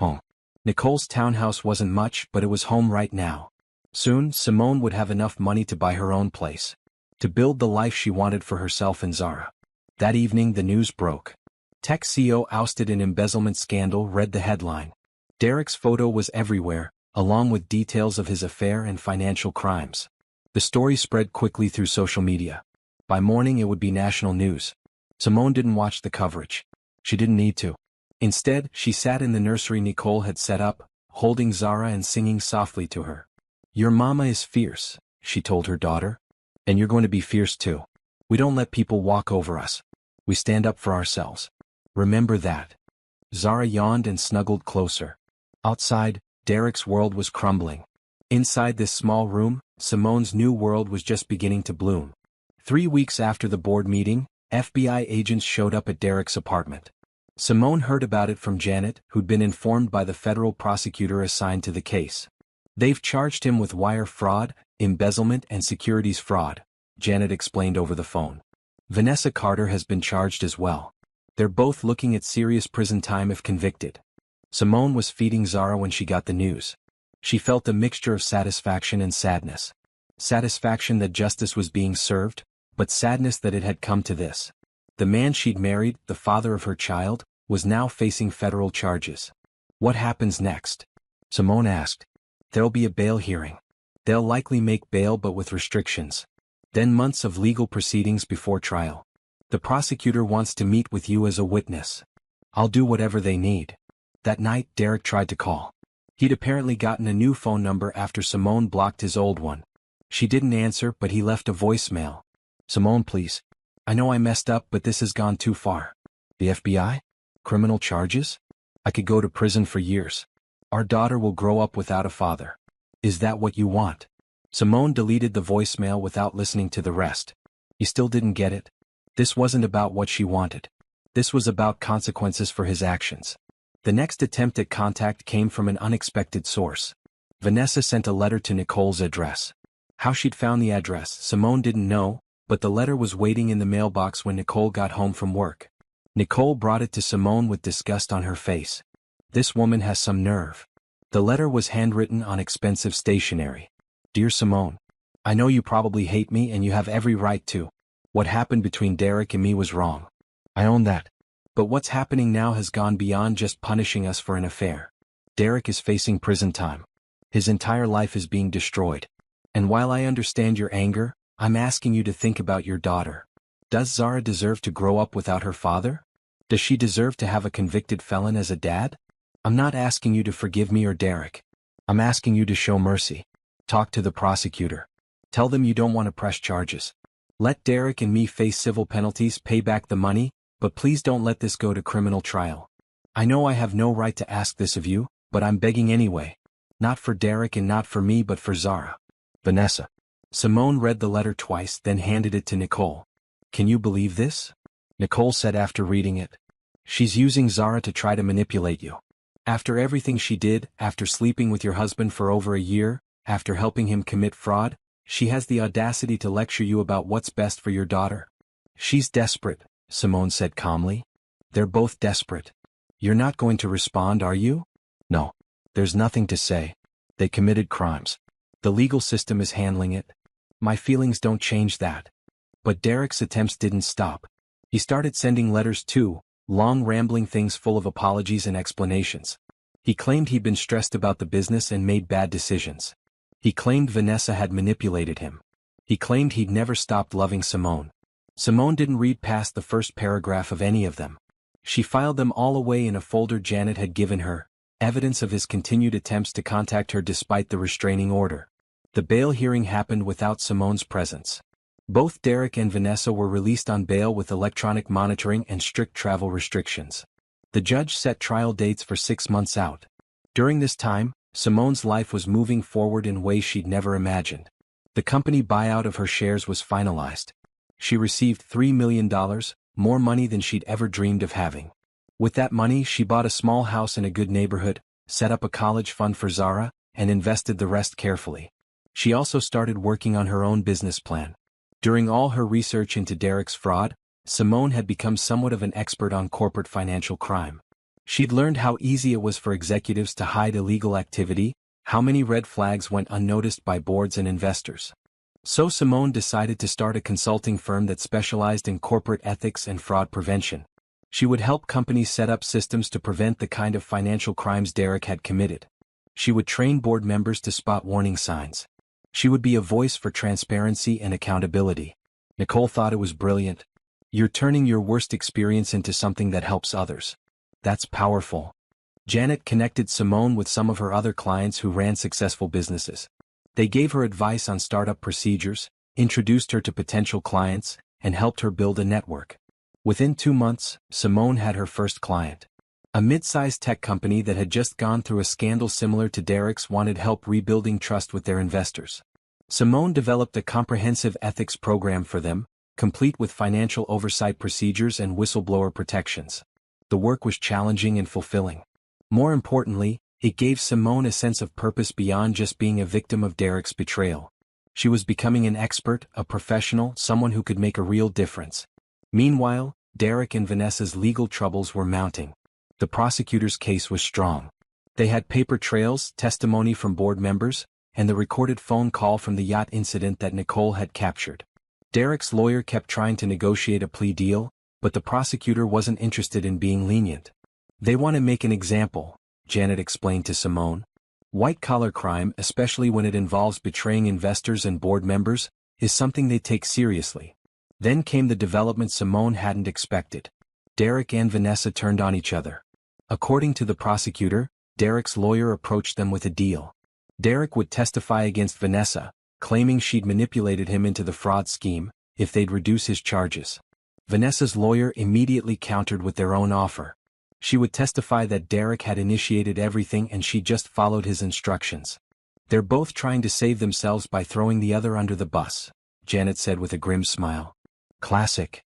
Home. Nicole's townhouse wasn't much, but it was home right now. Soon, Simone would have enough money to buy her own place. To build the life she wanted for herself and Zara. That evening the news broke. Tech CEO ousted in embezzlement scandal, read the headline. Derek's photo was everywhere, along with details of his affair and financial crimes. The story spread quickly through social media. By morning it would be national news. Simone didn't watch the coverage. She didn't need to. Instead, she sat in the nursery Nicole had set up, holding Zara and singing softly to her. "Your mama is fierce," she told her daughter. "And you're going to be fierce too. We don't let people walk over us. We stand up for ourselves. Remember that." Zara yawned and snuggled closer. Outside, Derek's world was crumbling. Inside this small room, Simone's new world was just beginning to bloom. 3 weeks after the board meeting, FBI agents showed up at Derek's apartment. Simone heard about it from Janet, who'd been informed by the federal prosecutor assigned to the case. "They've charged him with wire fraud, embezzlement and securities fraud," Janet explained over the phone. "Vanessa Carter has been charged as well. They're both looking at serious prison time if convicted." Simone was feeding Zara when she got the news. She felt a mixture of satisfaction and sadness. Satisfaction that justice was being served, but sadness that it had come to this. The man she'd married, the father of her child, was now facing federal charges. "What happens next?" Simone asked. "There'll be a bail hearing. They'll likely make bail but with restrictions. Then months of legal proceedings before trial. The prosecutor wants to meet with you as a witness. I'll do whatever they need." That night, Derek tried to call. He'd apparently gotten a new phone number after Simone blocked his old one. She didn't answer, but he left a voicemail. "Simone, please. I know I messed up, but this has gone too far. The FBI? Criminal charges? I could go to prison for years. Our daughter will grow up without a father. Is that what you want?" Simone deleted the voicemail without listening to the rest. He still didn't get it. This wasn't about what she wanted. This was about consequences for his actions. The next attempt at contact came from an unexpected source. Vanessa sent a letter to Nicole's address. How she'd found the address, Simone didn't know, but the letter was waiting in the mailbox when Nicole got home from work. Nicole brought it to Simone with disgust on her face. This woman has some nerve. The letter was handwritten on expensive stationery. "Dear Simone, I know you probably hate me and you have every right to. What happened between Derek and me was wrong. I own that. But what's happening now has gone beyond just punishing us for an affair. Derek is facing prison time. His entire life is being destroyed. And while I understand your anger, I'm asking you to think about your daughter. Does Zara deserve to grow up without her father? Does she deserve to have a convicted felon as a dad? I'm not asking you to forgive me or Derek. I'm asking you to show mercy. Talk to the prosecutor. Tell them you don't want to press charges. Let Derek and me face civil penalties, pay back the money, but please don't let this go to criminal trial. I know I have no right to ask this of you, but I'm begging anyway. Not for Derek and not for me but for Zara. Vanessa." Simone read the letter twice, then handed it to Nicole. "Can you believe this?" Nicole said after reading it. "She's using Zara to try to manipulate you. After everything she did, after sleeping with your husband for over a year, after helping him commit fraud, she has the audacity to lecture you about what's best for your daughter. She's desperate," Simone said calmly. "They're both desperate. You're not going to respond, are you?" "No. There's nothing to say. They committed crimes. The legal system is handling it. My feelings don't change that." But Derek's attempts didn't stop. He started sending letters too, long rambling things full of apologies and explanations. He claimed he'd been stressed about the business and made bad decisions. He claimed Vanessa had manipulated him. He claimed he'd never stopped loving Simone. Simone didn't read past the first paragraph of any of them. She filed them all away in a folder Janet had given her, evidence of his continued attempts to contact her despite the restraining order. The bail hearing happened without Simone's presence. Both Derek and Vanessa were released on bail with electronic monitoring and strict travel restrictions. The judge set trial dates for 6 months out. During this time, Simone's life was moving forward in ways she'd never imagined. The company buyout of her shares was finalized. She received $3 million, more money than she'd ever dreamed of having. With that money, she bought a small house in a good neighborhood, set up a college fund for Zara, and invested the rest carefully. She also started working on her own business plan. During all her research into Derek's fraud, Simone had become somewhat of an expert on corporate financial crime. She'd learned how easy it was for executives to hide illegal activity, how many red flags went unnoticed by boards and investors. So Simone decided to start a consulting firm that specialized in corporate ethics and fraud prevention. She would help companies set up systems to prevent the kind of financial crimes Derek had committed. She would train board members to spot warning signs. She would be a voice for transparency and accountability. Nicole thought it was brilliant. "You're turning your worst experience into something that helps others. That's powerful." Janet connected Simone with some of her other clients who ran successful businesses. They gave her advice on startup procedures, introduced her to potential clients, and helped her build a network. Within 2 months, Simone had her first client. A mid-sized tech company that had just gone through a scandal similar to Derek's wanted help rebuilding trust with their investors. Simone developed a comprehensive ethics program for them, complete with financial oversight procedures and whistleblower protections. The work was challenging and fulfilling. More importantly, it gave Simone a sense of purpose beyond just being a victim of Derek's betrayal. She was becoming an expert, a professional, someone who could make a real difference. Meanwhile, Derek and Vanessa's legal troubles were mounting. The prosecutor's case was strong. They had paper trails, testimony from board members, and the recorded phone call from the yacht incident that Nicole had captured. Derek's lawyer kept trying to negotiate a plea deal, but the prosecutor wasn't interested in being lenient. They want to make an example, Janet explained to Simone. White-collar crime, especially when it involves betraying investors and board members, is something they take seriously. Then came the development Simone hadn't expected. Derek and Vanessa turned on each other. According to the prosecutor, Derek's lawyer approached them with a deal. Derek would testify against Vanessa, claiming she'd manipulated him into the fraud scheme, if they'd reduce his charges. Vanessa's lawyer immediately countered with their own offer. She would testify that Derek had initiated everything and she just followed his instructions. They're both trying to save themselves by throwing the other under the bus, Janet said with a grim smile. Classic.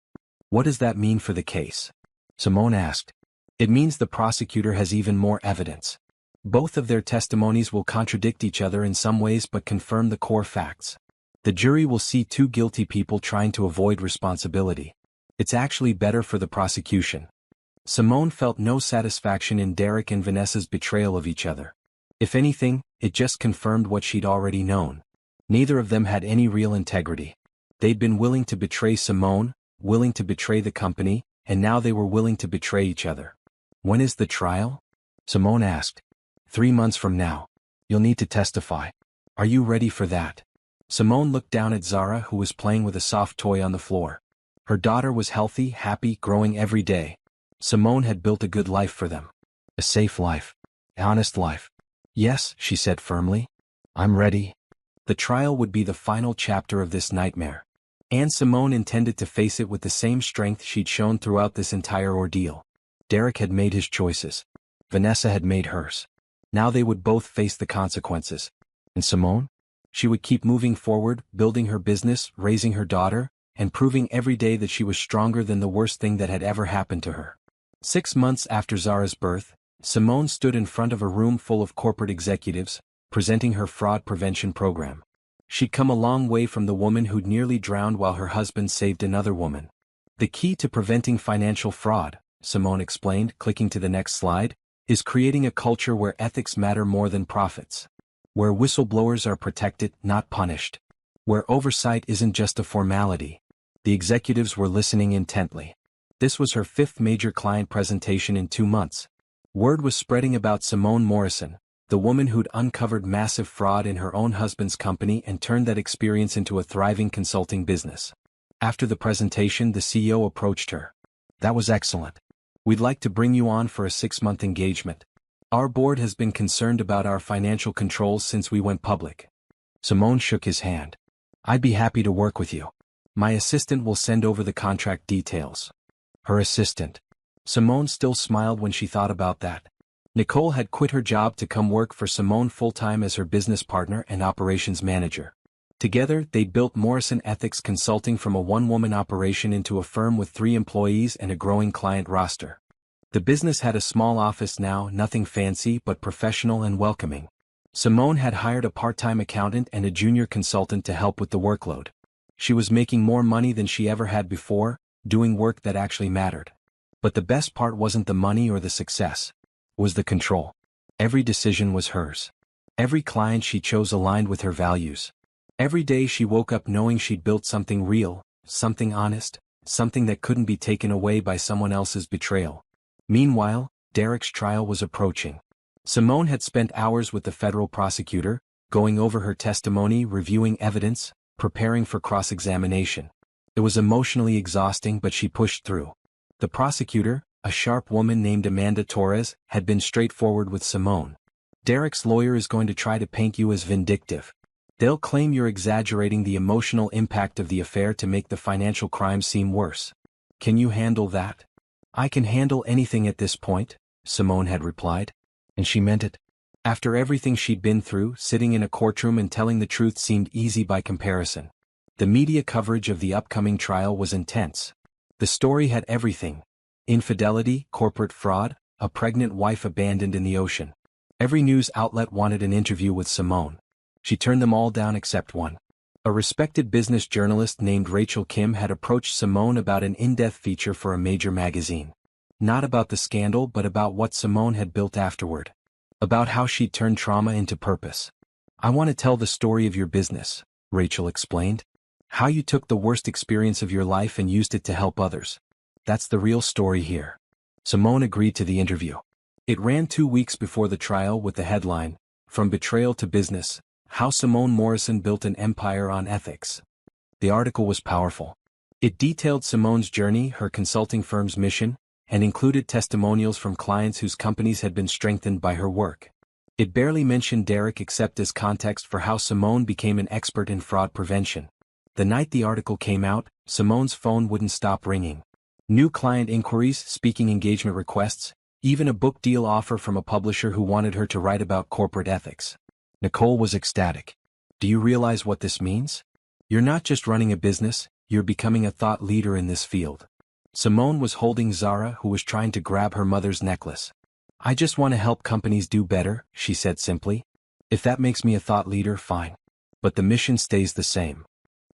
What does that mean for the case? Simone asked. It means the prosecutor has even more evidence. Both of their testimonies will contradict each other in some ways but confirm the core facts. The jury will see two guilty people trying to avoid responsibility. It's actually better for the prosecution. Simone felt no satisfaction in Derek and Vanessa's betrayal of each other. If anything, it just confirmed what she'd already known. Neither of them had any real integrity. They'd been willing to betray Simone, willing to betray the company, and now they were willing to betray each other. When is the trial? Simone asked. 3 months from now. You'll need to testify. Are you ready for that? Simone looked down at Zara, who was playing with a soft toy on the floor. Her daughter was healthy, happy, growing every day. Simone had built a good life for them. A safe life. An honest life. Yes, she said firmly. I'm ready. The trial would be the final chapter of this nightmare. And Simone intended to face it with the same strength she'd shown throughout this entire ordeal. Derek had made his choices. Vanessa had made hers. Now they would both face the consequences. And Simone? She would keep moving forward, building her business, raising her daughter, and proving every day that she was stronger than the worst thing that had ever happened to her. 6 months after Zara's birth, Simone stood in front of a room full of corporate executives, presenting her fraud prevention program. She'd come a long way from the woman who'd nearly drowned while her husband saved another woman. The key to preventing financial fraud, Simone explained, clicking to the next slide, is creating a culture where ethics matter more than profits. Where whistleblowers are protected, not punished. Where oversight isn't just a formality. The executives were listening intently. This was her 5th major client presentation in 2 months. Word was spreading about Simone Morrison, the woman who'd uncovered massive fraud in her own husband's company and turned that experience into a thriving consulting business. After the presentation, the CEO approached her. That was excellent. We'd like to bring you on for a 6-month engagement. Our board has been concerned about our financial controls since we went public. Simone shook his hand. I'd be happy to work with you. My assistant will send over the contract details. Her assistant. Simone still smiled when she thought about that. Nicole had quit her job to come work for Simone full-time as her business partner and operations manager. Together, they built Morrison Ethics Consulting from a one-woman operation into a firm with 3 employees and a growing client roster. The business had a small office now, nothing fancy but professional and welcoming. Simone had hired a part-time accountant and a junior consultant to help with the workload. She was making more money than she ever had before, doing work that actually mattered. But the best part wasn't the money or the success. It was the control. Every decision was hers. Every client she chose aligned with her values. Every day she woke up knowing she'd built something real, something honest, something that couldn't be taken away by someone else's betrayal. Meanwhile, Derek's trial was approaching. Simone had spent hours with the federal prosecutor, going over her testimony, reviewing evidence, preparing for cross-examination. It was emotionally exhausting, but she pushed through. The prosecutor, a sharp woman named Amanda Torres, had been straightforward with Simone. Derek's lawyer is going to try to paint you as vindictive. They'll claim you're exaggerating the emotional impact of the affair to make the financial crime seem worse. Can you handle that? I can handle anything at this point, Simone had replied. And she meant it. After everything she'd been through, sitting in a courtroom and telling the truth seemed easy by comparison. The media coverage of the upcoming trial was intense. The story had everything: infidelity, corporate fraud, a pregnant wife abandoned in the ocean. Every news outlet wanted an interview with Simone. She turned them all down except one. A respected business journalist named Rachel Kim had approached Simone about an in-depth feature for a major magazine. Not about the scandal but about what Simone had built afterward. About how she'd turned trauma into purpose. "I want to tell the story of your business," Rachel explained. "How you took the worst experience of your life and used it to help others. That's the real story here." Simone agreed to the interview. It ran 2 weeks before the trial with the headline, "From Betrayal to Business: How Simone Morrison Built an Empire on Ethics." The article was powerful. It detailed Simone's journey, her consulting firm's mission, and included testimonials from clients whose companies had been strengthened by her work. It barely mentioned Derek except as context for how Simone became an expert in fraud prevention. The night the article came out, Simone's phone wouldn't stop ringing. New client inquiries, speaking engagement requests, even a book deal offer from a publisher who wanted her to write about corporate ethics. Nicole was ecstatic. "Do you realize what this means? You're not just running a business, you're becoming a thought leader in this field." Simone was holding Zara, who was trying to grab her mother's necklace. "I just want to help companies do better," she said simply. "If that makes me a thought leader, fine. But the mission stays the same."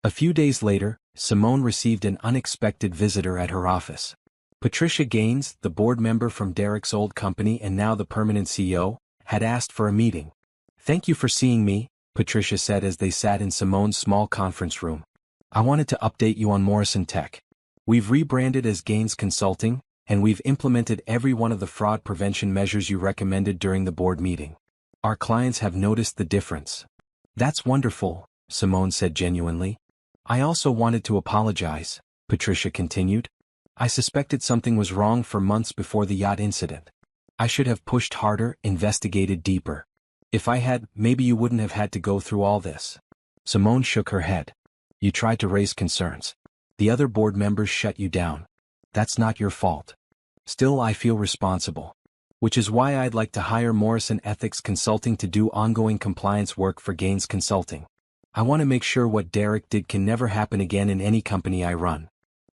A few days later, Simone received an unexpected visitor at her office. Patricia Gaines, the board member from Derek's old company and now the permanent CEO, had asked for a meeting. "Thank you for seeing me," Patricia said as they sat in Simone's small conference room. "I wanted to update you on Morrison Tech. We've rebranded as Gaines Consulting, and we've implemented every one of the fraud prevention measures you recommended during the board meeting. Our clients have noticed the difference." "That's wonderful," Simone said genuinely. "I also wanted to apologize," Patricia continued. "I suspected something was wrong for months before the yacht incident. I should have pushed harder, investigated deeper. If I had, maybe you wouldn't have had to go through all this." Simone shook her head. "You tried to raise concerns. The other board members shut you down. That's not your fault. Still, I feel responsible. Which is why I'd like to hire Morrison Ethics Consulting to do ongoing compliance work for Gaines Consulting. I want to make sure what Derek did can never happen again in any company I run."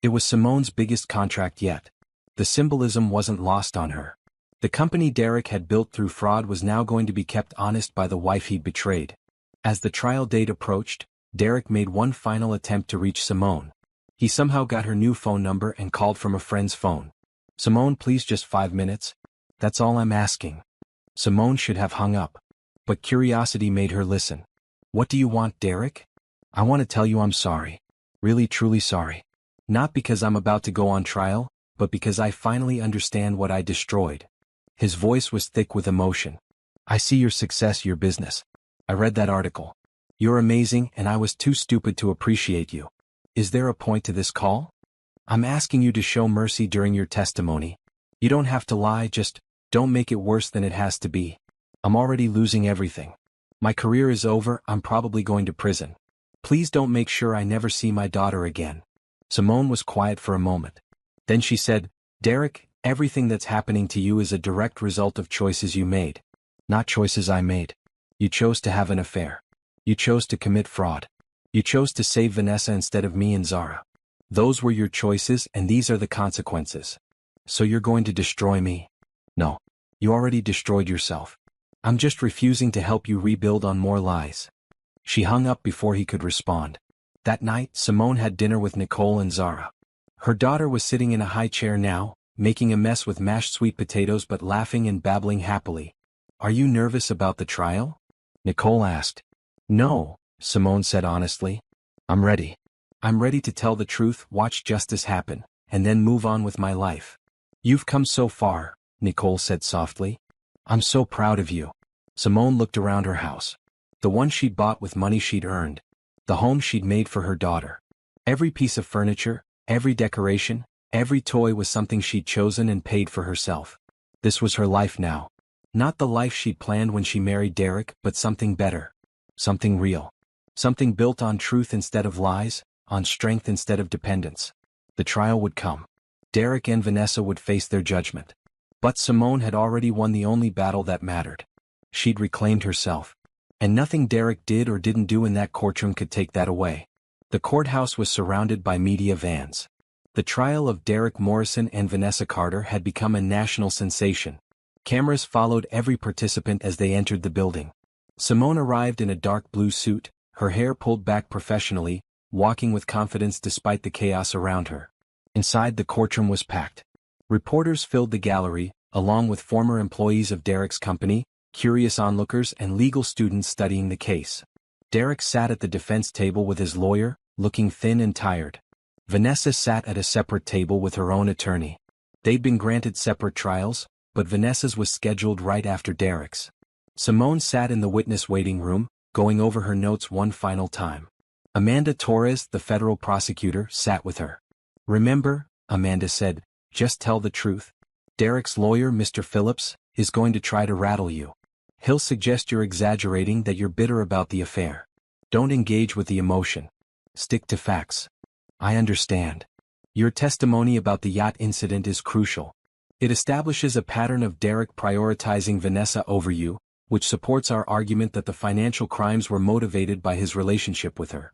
It was Simone's biggest contract yet. The symbolism wasn't lost on her. The company Derek had built through fraud was now going to be kept honest by the wife he'd betrayed. As the trial date approached, Derek made one final attempt to reach Simone. He somehow got her new phone number and called from a friend's phone. "Simone, please, just 5 minutes. That's all I'm asking." Simone should have hung up. But curiosity made her listen. "What do you want, Derek?" "I want to tell you I'm sorry. Really truly sorry. Not because I'm about to go on trial, but because I finally understand what I destroyed." His voice was thick with emotion. "I see your success, your business. I read that article. You're amazing and I was too stupid to appreciate you. Is there a point to this call? I'm asking you to show mercy during your testimony. You don't have to lie, just don't make it worse than it has to be. I'm already losing everything. My career is over, I'm probably going to prison. Please don't make sure I never see my daughter again." Simone was quiet for a moment. Then she said, "Derek, everything that's happening to you is a direct result of choices you made. Not choices I made. You chose to have an affair. You chose to commit fraud. You chose to save Vanessa instead of me and Zara. Those were your choices and these are the consequences. So you're going to destroy me? No. You already destroyed yourself. I'm just refusing to help you rebuild on more lies." She hung up before he could respond. That night, Simone had dinner with Nicole and Zara. Her daughter was sitting in a high chair now, making a mess with mashed sweet potatoes but laughing and babbling happily. "Are you nervous about the trial?" Nicole asked. "No," Simone said honestly. "I'm ready. I'm ready to tell the truth, watch justice happen, and then move on with my life." "You've come so far," Nicole said softly. "I'm so proud of you." Simone looked around her house. The one she'd bought with money she'd earned. The home she'd made for her daughter. Every piece of furniture, every decoration, every toy was something she'd chosen and paid for herself. This was her life now. Not the life she'd planned when she married Derek, but something better. Something real. Something built on truth instead of lies, on strength instead of dependence. The trial would come. Derek and Vanessa would face their judgment. But Simone had already won the only battle that mattered. She'd reclaimed herself. And nothing Derek did or didn't do in that courtroom could take that away. The courthouse was surrounded by media vans. The trial of Derek Morrison and Vanessa Carter had become a national sensation. Cameras followed every participant as they entered the building. Simone arrived in a dark blue suit, her hair pulled back professionally, walking with confidence despite the chaos around her. Inside, the courtroom was packed. Reporters filled the gallery, along with former employees of Derek's company, curious onlookers and legal students studying the case. Derek sat at the defense table with his lawyer, looking thin and tired. Vanessa sat at a separate table with her own attorney. They'd been granted separate trials, but Vanessa's was scheduled right after Derek's. Simone sat in the witness waiting room, going over her notes one final time. Amanda Torres, the federal prosecutor, sat with her. "Remember," Amanda said, "just tell the truth. Derek's lawyer, Mr. Phillips, is going to try to rattle you. He'll suggest you're exaggerating, that you're bitter about the affair. Don't engage with the emotion. Stick to facts." "I understand. Your testimony about the yacht incident is crucial. It establishes a pattern of Derek prioritizing Vanessa over you, which supports our argument that the financial crimes were motivated by his relationship with her."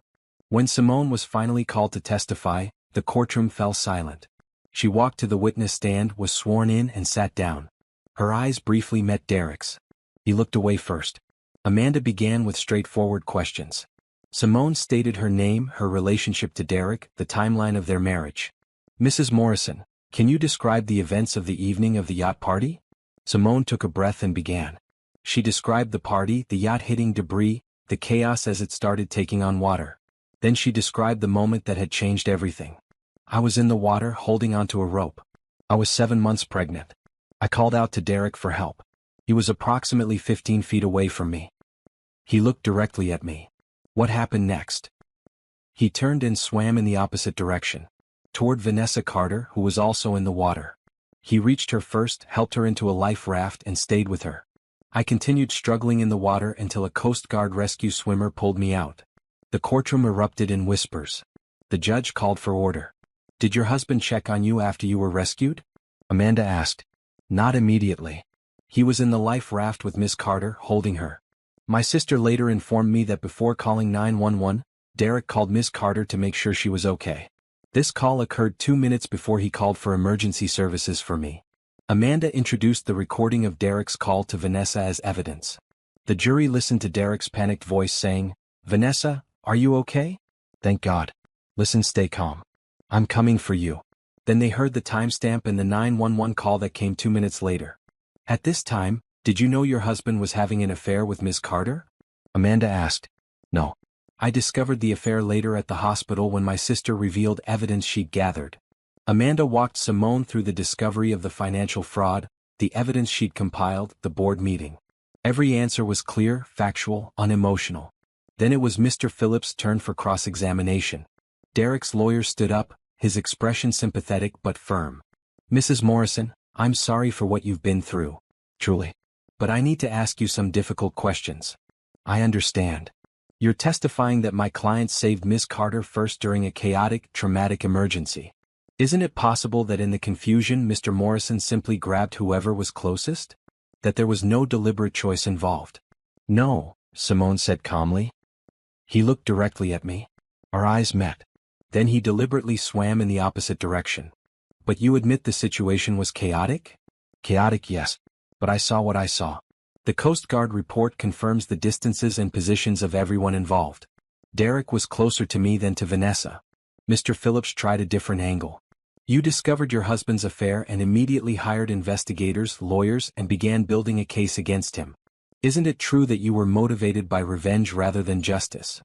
When Simone was finally called to testify, the courtroom fell silent. She walked to the witness stand, was sworn in and sat down. Her eyes briefly met Derek's. He looked away first. Amanda began with straightforward questions. Simone stated her name, her relationship to Derek, the timeline of their marriage. "Mrs. Morrison, can you describe the events of the evening of the yacht party?" Simone took a breath and began. She described the party, the yacht hitting debris, the chaos as it started taking on water. Then she described the moment that had changed everything. "I was in the water holding onto a rope. I was 7 months pregnant. I called out to Derek for help. He was approximately 15 feet away from me. He looked directly at me. What happened next?" "He turned and swam in the opposite direction, toward Vanessa Carter, who was also in the water. He reached her first, helped her into a life raft and stayed with her. I continued struggling in the water until a Coast Guard rescue swimmer pulled me out." The courtroom erupted in whispers. The judge called for order. "Did your husband check on you after you were rescued?" Amanda asked. "Not immediately. He was in the life raft with Miss Carter, holding her. My sister later informed me that before calling 911, Derek called Miss Carter to make sure she was okay. This call occurred 2 minutes before he called for emergency services for me." Amanda introduced the recording of Derek's call to Vanessa as evidence. The jury listened to Derek's panicked voice saying, "Vanessa, are you okay? Thank God. Listen, stay calm. I'm coming for you." Then they heard the timestamp and the 911 call that came 2 minutes later. "At this time, did you know your husband was having an affair with Miss Carter?" Amanda asked. "No. I discovered the affair later at the hospital when my sister revealed evidence she'd gathered." Amanda walked Simone through the discovery of the financial fraud, the evidence she'd compiled, the board meeting. Every answer was clear, factual, unemotional. Then it was Mr. Phillips' turn for cross-examination. Derek's lawyer stood up, his expression sympathetic but firm. "Mrs. Morrison, I'm sorry for what you've been through. Truly. But I need to ask you some difficult questions." "I understand. You're testifying that my client saved Miss Carter first during a chaotic, traumatic emergency. Isn't it possible that in the confusion Mr. Morrison simply grabbed whoever was closest? That there was no deliberate choice involved?" "No," Simone said calmly. "He looked directly at me. Our eyes met. Then he deliberately swam in the opposite direction." "But you admit the situation was chaotic?" "Chaotic, yes. But I saw what I saw. The Coast Guard report confirms the distances and positions of everyone involved. Derek was closer to me than to Vanessa." Mr. Phillips tried a different angle. "You discovered your husband's affair and immediately hired investigators, lawyers, and began building a case against him. Isn't it true that you were motivated by revenge rather than justice?"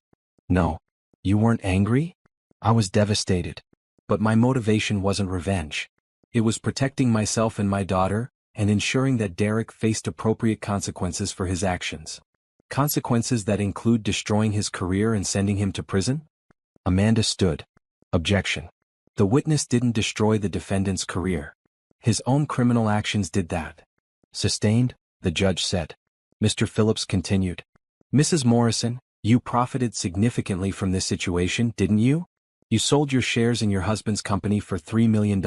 "No. You weren't angry?" "I was devastated. But my motivation wasn't revenge. It was protecting myself and my daughter, and ensuring that Derek faced appropriate consequences for his actions. Consequences that include destroying his career and sending him to prison?" Amanda stood. "Objection. The witness didn't destroy the defendant's career. His own criminal actions did that." "Sustained," the judge said. Mr. Phillips continued. "Mrs. Morrison, You profited significantly from this situation, didn't you? You sold your shares in your husband's company for $3 million.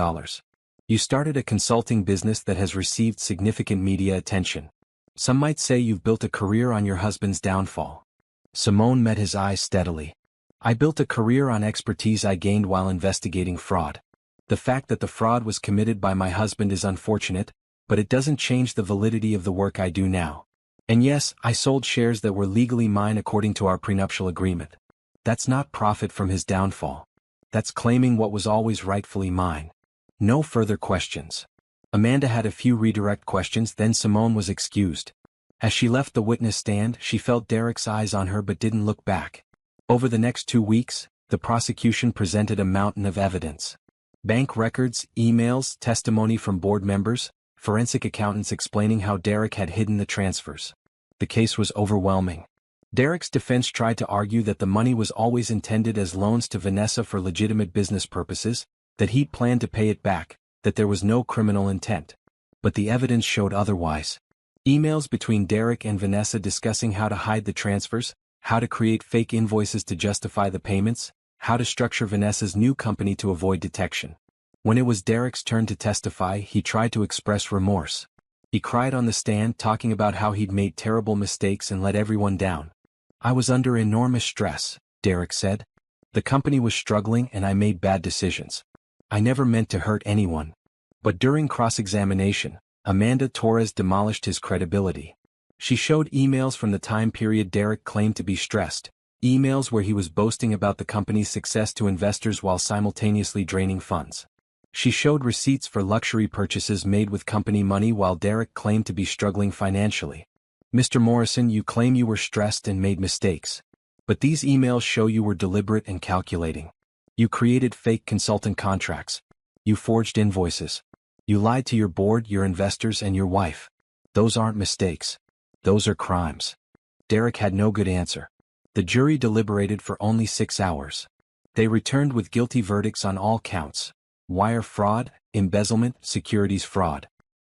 You started a consulting business that has received significant media attention. Some might say you've built a career on your husband's downfall. Simone met his eyes steadily. I built a career on expertise I gained while investigating fraud. The fact that the fraud was committed by my husband is unfortunate, but it doesn't change the validity of the work I do now. And yes, I sold shares that were legally mine according to our prenuptial agreement. That's not profit from his downfall. That's claiming what was always rightfully mine. No further questions. Amanda had a few redirect questions, then Simone was excused. As she left the witness stand, she felt Derek's eyes on her but didn't look back. Over the next 2 weeks, the prosecution presented a mountain of evidence. Bank records, emails, testimony from board members, forensic accountants explaining how Derek had hidden the transfers. The case was overwhelming. Derek's defense tried to argue that the money was always intended as loans to Vanessa for legitimate business purposes, that he'd planned to pay it back, that there was no criminal intent. But the evidence showed otherwise. Emails between Derek and Vanessa discussing how to hide the transfers, how to create fake invoices to justify the payments, how to structure Vanessa's new company to avoid detection. When it was Derek's turn to testify, he tried to express remorse. He cried on the stand talking about how he'd made terrible mistakes and let everyone down. I was under enormous stress, Derek said. The company was struggling and I made bad decisions. I never meant to hurt anyone. But during cross-examination, Amanda Torres demolished his credibility. She showed emails from the time period Derek claimed to be stressed, emails where he was boasting about the company's success to investors while simultaneously draining funds. She showed receipts for luxury purchases made with company money while Derek claimed to be struggling financially. Mr. Morrison, you claim you were stressed and made mistakes. But these emails show you were deliberate and calculating. You created fake consultant contracts. You forged invoices. You lied to your board, your investors, and your wife. Those aren't mistakes. Those are crimes. Derek had no good answer. The jury deliberated for only 6 hours. They returned with guilty verdicts on all counts: wire fraud, embezzlement, securities fraud.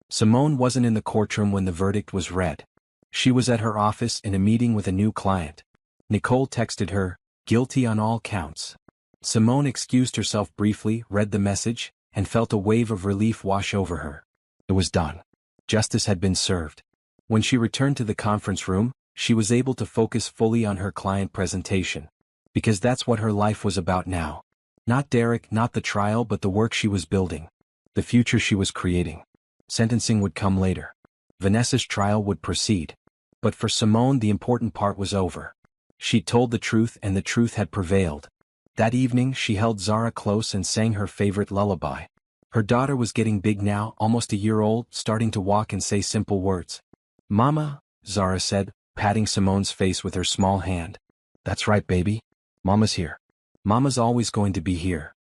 Simone wasn't in the courtroom when the verdict was read. She was at her office in a meeting with a new client. Nicole texted her, "Guilty on all counts." Simone excused herself briefly, read the message, and felt a wave of relief wash over her. It was done. Justice had been served. When she returned to the conference room, she was able to focus fully on her client presentation. Because that's what her life was about now. Not Derek, not the trial, but the work she was building. The future she was creating. Sentencing would come later. Vanessa's trial would proceed. But for Simone, the important part was over. She'd told the truth and the truth had prevailed. That evening, she held Zara close and sang her favorite lullaby. Her daughter was getting big now, almost a year old, starting to walk and say simple words. "Mama," Zara said, patting Simone's face with her small hand. "That's right, baby. Mama's here. Mama's always going to be here."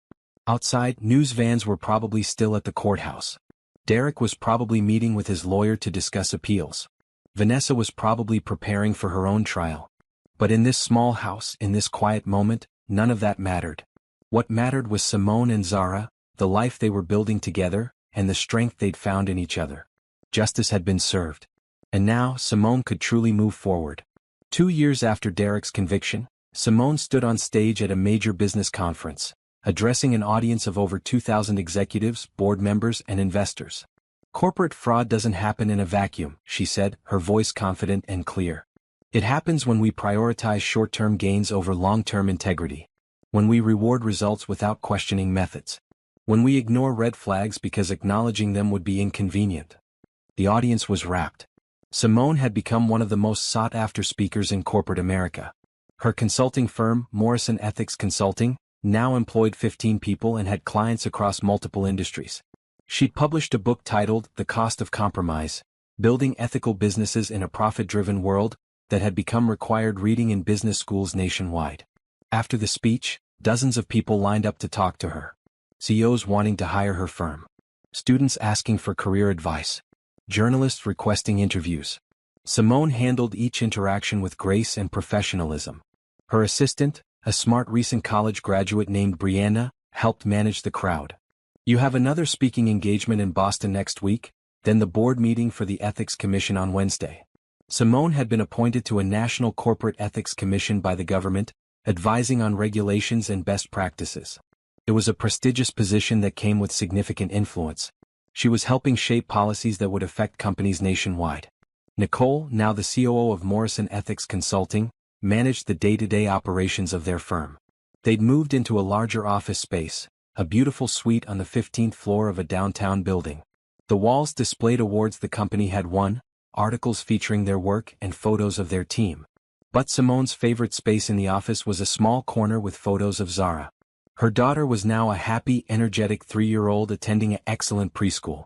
Outside, news vans were probably still at the courthouse. Derek was probably meeting with his lawyer to discuss appeals. Vanessa was probably preparing for her own trial. But in this small house, in this quiet moment, none of that mattered. What mattered was Simone and Zara, the life they were building together, and the strength they'd found in each other. Justice had been served. And now, Simone could truly move forward. 2 years after Derek's conviction, Simone stood on stage at a major business conference, addressing an audience of over 2,000 executives, board members, and investors. "Corporate fraud doesn't happen in a vacuum," she said, her voice confident and clear. "It happens when we prioritize short-term gains over long-term integrity. When we reward results without questioning methods. When we ignore red flags because acknowledging them would be inconvenient." The audience was rapt. Simone had become one of the most sought-after speakers in corporate America. Her consulting firm, Morrison Ethics Consulting, now employed 15 people and had clients across multiple industries. She'd published a book titled The Cost of Compromise, Building Ethical Businesses in a Profit-Driven World, that had become required reading in business schools nationwide. After the speech, dozens of people lined up to talk to her. CEOs wanting to hire her firm. Students asking for career advice. Journalists requesting interviews. Simone handled each interaction with grace and professionalism. Her assistant, a smart recent college graduate named Brianna, helped manage the crowd. "You have another speaking engagement in Boston next week, then the board meeting for the Ethics Commission on Wednesday. Simone had been appointed to a National Corporate Ethics Commission by the government, advising on regulations and best practices. It was a prestigious position that came with significant influence. She was helping shape policies that would affect companies nationwide. Nicole, now the COO of Morrison Ethics Consulting, managed the day-to-day operations of their firm. They'd moved into a larger office space, a beautiful suite on the 15th floor of a downtown building. The walls displayed awards the company had won, articles featuring their work and photos of their team. But Simone's favorite space in the office was a small corner with photos of Zara. Her daughter was now a happy, energetic 3-year-old attending an excellent preschool.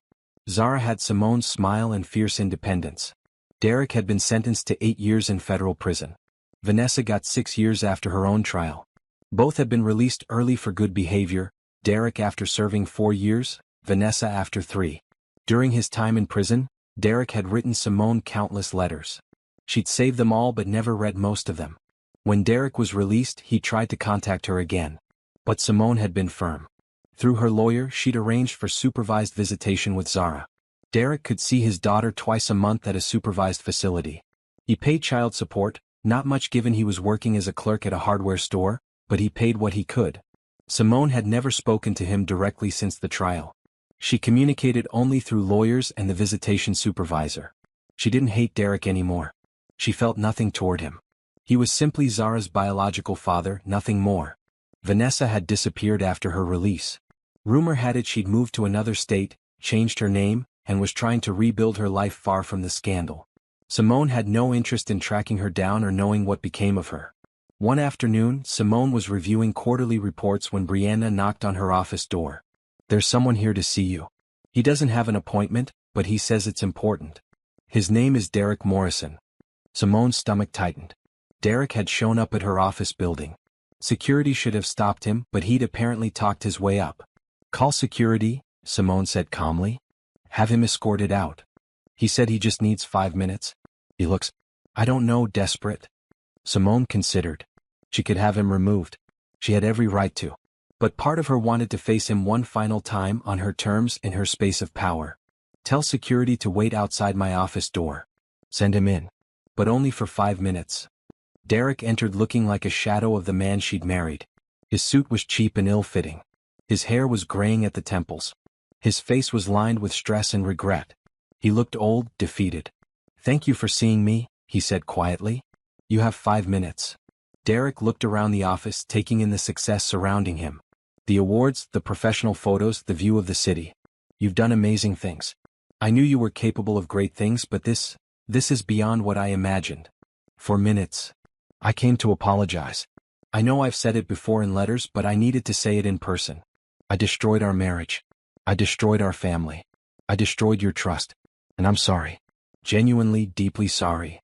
Zara had Simone's smile and fierce independence. Derek had been sentenced to 8 years in federal prison. Vanessa got 6 years after her own trial. Both had been released early for good behavior, Derek after serving 4 years, Vanessa after 3. During his time in prison, Derek had written Simone countless letters. She'd saved them all but never read most of them. When Derek was released, he tried to contact her again. But Simone had been firm. Through her lawyer, she'd arranged for supervised visitation with Zara. Derek could see his daughter twice a month at a supervised facility. He paid child support, not much given he was working as a clerk at a hardware store, but he paid what he could. Simone had never spoken to him directly since the trial. She communicated only through lawyers and the visitation supervisor. She didn't hate Derek anymore. She felt nothing toward him. He was simply Zara's biological father, nothing more. Vanessa had disappeared after her release. Rumor had it she'd moved to another state, changed her name, and was trying to rebuild her life far from the scandal. Simone had no interest in tracking her down or knowing what became of her. One afternoon, Simone was reviewing quarterly reports when Brianna knocked on her office door. "There's someone here to see you. He doesn't have an appointment, but he says it's important. His name is Derek Morrison." Simone's stomach tightened. Derek had shown up at her office building. Security should have stopped him, but he'd apparently talked his way up. "Call security," Simone said calmly. "Have him escorted out. He said he just needs 5 minutes. He looks, I don't know, desperate." Simone considered. She could have him removed. She had every right to. But part of her wanted to face him one final time on her terms in her space of power. "Tell security to wait outside my office door. Send him in. But only for 5 minutes." Derek entered looking like a shadow of the man she'd married. His suit was cheap and ill-fitting. His hair was graying at the temples. His face was lined with stress and regret. He looked old, defeated. "Thank you for seeing me," he said quietly. "You have 5 minutes." Derek looked around the office, taking in the success surrounding him. The awards, the professional photos, the view of the city. "You've done amazing things. I knew you were capable of great things, but this is beyond what I imagined." For minutes. "I came to apologize. I know I've said it before in letters, but I needed to say it in person. I destroyed our marriage. I destroyed our family. I destroyed your trust. And I'm sorry. Genuinely, deeply sorry."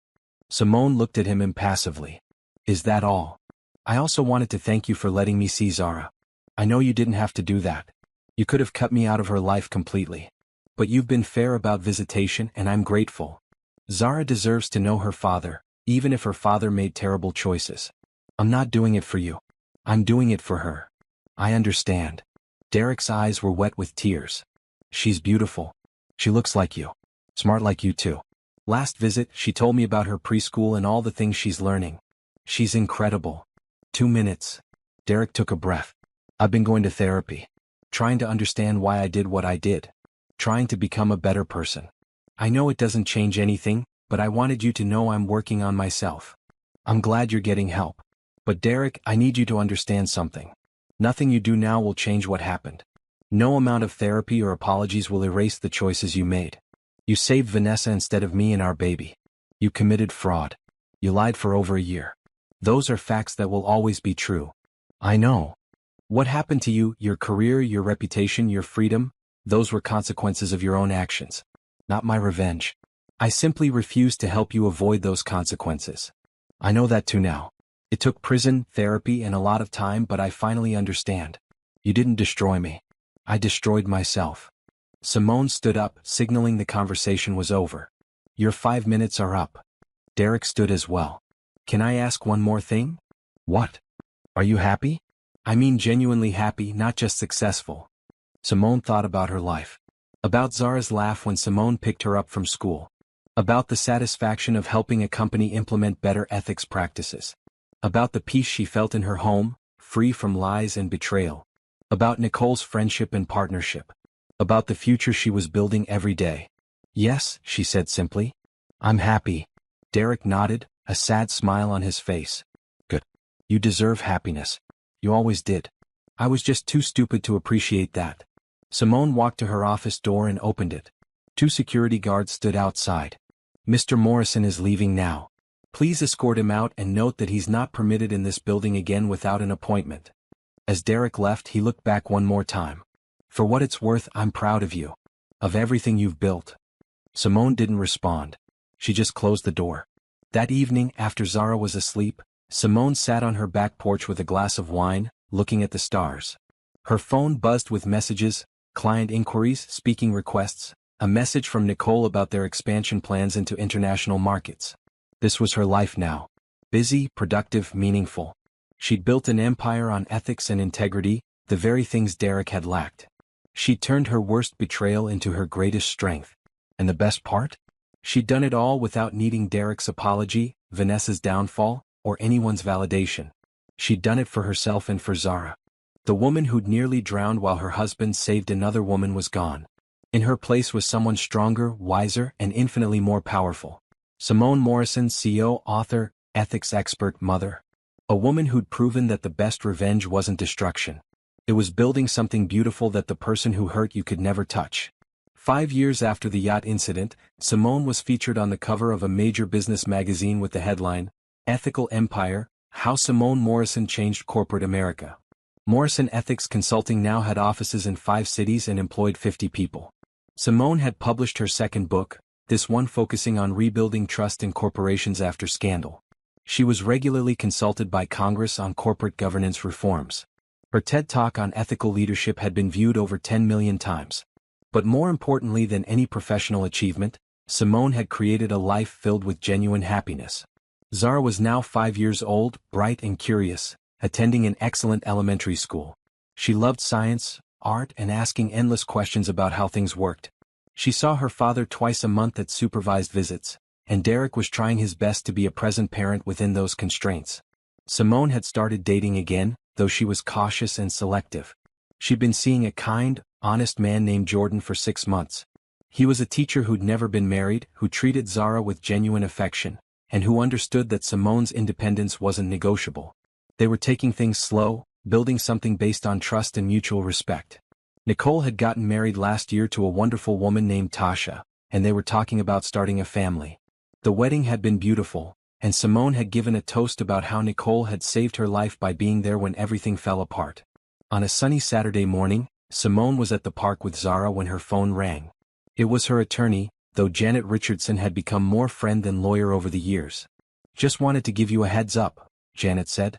Simone looked at him impassively. "Is that all? I also wanted to thank you for letting me see Zara. I know you didn't have to do that. You could have cut me out of her life completely. But you've been fair about visitation and I'm grateful. Zara deserves to know her father, even if her father made terrible choices. I'm not doing it for you. I'm doing it for her. I understand." Derek's eyes were wet with tears. "She's beautiful. She looks like you. Smart like you too. Last visit, she told me about her preschool and all the things she's learning. She's incredible." 2 minutes. Derek took a breath. "I've been going to therapy. Trying to understand why I did what I did. Trying to become a better person. I know it doesn't change anything, but I wanted you to know I'm working on myself. I'm glad you're getting help. But Derek, I need you to understand something. Nothing you do now will change what happened. No amount of therapy or apologies will erase the choices you made. You saved Vanessa instead of me and our baby. You committed fraud. You lied for over a year. Those are facts that will always be true. I know. What happened to you, your career, your reputation, your freedom, those were consequences of your own actions. Not my revenge. I simply refuse to help you avoid those consequences. I know that too now. It took prison, therapy, and a lot of time, but I finally understand. You didn't destroy me. I destroyed myself." Simone stood up, signaling the conversation was over. "Your 5 minutes are up." Derek stood as well. "Can I ask one more thing?" "What? Are you happy?" "I mean genuinely happy, not just successful." Simone thought about her life. About Zara's laugh when Simone picked her up from school. About the satisfaction of helping a company implement better ethics practices. About the peace she felt in her home, free from lies and betrayal. About Nicole's friendship and partnership. About the future she was building every day. Yes, she said simply. I'm happy. Derek nodded, a sad smile on his face. Good. You deserve happiness. You always did. I was just too stupid to appreciate that. Simone walked to her office door and opened it. 2 security guards stood outside. Mr. Morrison is leaving now. Please escort him out and note that he's not permitted in this building again without an appointment. As Derek left, he looked back one more time. For what it's worth, I'm proud of you. Of everything you've built. Simone didn't respond. She just closed the door. That evening, after Zara was asleep, Simone sat on her back porch with a glass of wine, looking at the stars. Her phone buzzed with messages, client inquiries, speaking requests, a message from Nicole about their expansion plans into international markets. This was her life now. Busy, productive, meaningful. She'd built an empire on ethics and integrity, the very things Derek had lacked. She'd turned her worst betrayal into her greatest strength. And the best part? She'd done it all without needing Derek's apology, Vanessa's downfall, or anyone's validation. She'd done it for herself and for Zara. The woman who'd nearly drowned while her husband saved another woman was gone. In her place was someone stronger, wiser, and infinitely more powerful. Simone Morrison, CEO, author, ethics expert, mother. A woman who'd proven that the best revenge wasn't destruction. It was building something beautiful that the person who hurt you could never touch. 5 years after the yacht incident, Simone was featured on the cover of a major business magazine with the headline, Ethical Empire, How Simone Morrison Changed Corporate America. Morrison Ethics Consulting now had offices in 5 cities and employed 50 people. Simone had published her second book, this one focusing on rebuilding trust in corporations after scandal. She was regularly consulted by Congress on corporate governance reforms. Her TED Talk on ethical leadership had been viewed over 10 million times. But more importantly than any professional achievement, Simone had created a life filled with genuine happiness. Zara was now 5 years old, bright and curious, attending an excellent elementary school. She loved science, art, and asking endless questions about how things worked. She saw her father twice a month at supervised visits, and Derek was trying his best to be a present parent within those constraints. Simone had started dating again, though she was cautious and selective. She'd been seeing a kind, honest man named Jordan for 6 months. He was a teacher who'd never been married, who treated Zara with genuine affection, and who understood that Simone's independence wasn't negotiable. They were taking things slow, building something based on trust and mutual respect. Nicole had gotten married last year to a wonderful woman named Tasha, and they were talking about starting a family. The wedding had been beautiful, and Simone had given a toast about how Nicole had saved her life by being there when everything fell apart. On a sunny Saturday morning, Simone was at the park with Zara when her phone rang. It was her attorney, though Janet Richardson had become more friend than lawyer over the years. Just wanted to give you a heads up, Janet said.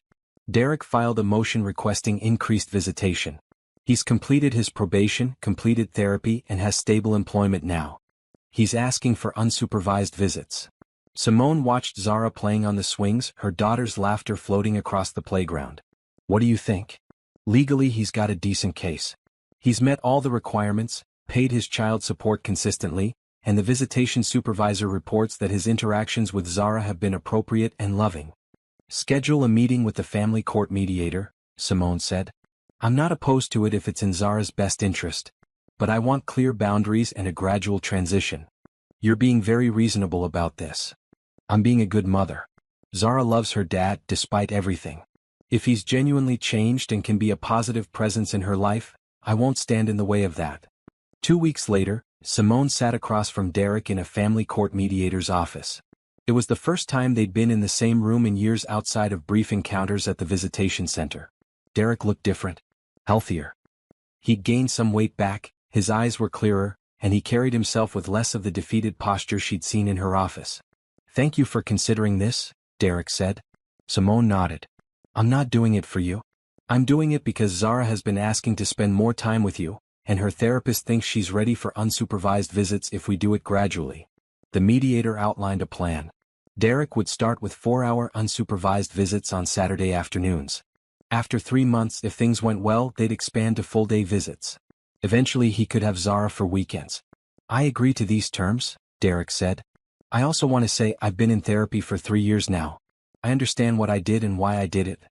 Derek filed a motion requesting increased visitation. He's completed his probation, completed therapy, and has stable employment now. He's asking for unsupervised visits. Simone watched Zara playing on the swings, her daughter's laughter floating across the playground. What do you think? Legally, he's got a decent case. He's met all the requirements, paid his child support consistently, and the visitation supervisor reports that his interactions with Zara have been appropriate and loving. Schedule a meeting with the family court mediator, Simone said. I'm not opposed to it if it's in Zara's best interest. But I want clear boundaries and a gradual transition. You're being very reasonable about this. I'm being a good mother. Zara loves her dad despite everything. If he's genuinely changed and can be a positive presence in her life, I won't stand in the way of that. 2 weeks later, Simone sat across from Derek in a family court mediator's office. It was the first time they'd been in the same room in years outside of brief encounters at the visitation center. Derek looked different. Healthier. He'd gained some weight back, his eyes were clearer, and he carried himself with less of the defeated posture she'd seen in her office. Thank you for considering this, Derek said. Simone nodded. I'm not doing it for you. I'm doing it because Zara has been asking to spend more time with you, and her therapist thinks she's ready for unsupervised visits if we do it gradually. The mediator outlined a plan. Derek would start with 4-hour unsupervised visits on Saturday afternoons. After 3 months, if things went well, they'd expand to full-day visits. Eventually he could have Zara for weekends. I agree to these terms, Derek said. I also want to say I've been in therapy for 3 years now. I understand what I did and why I did it.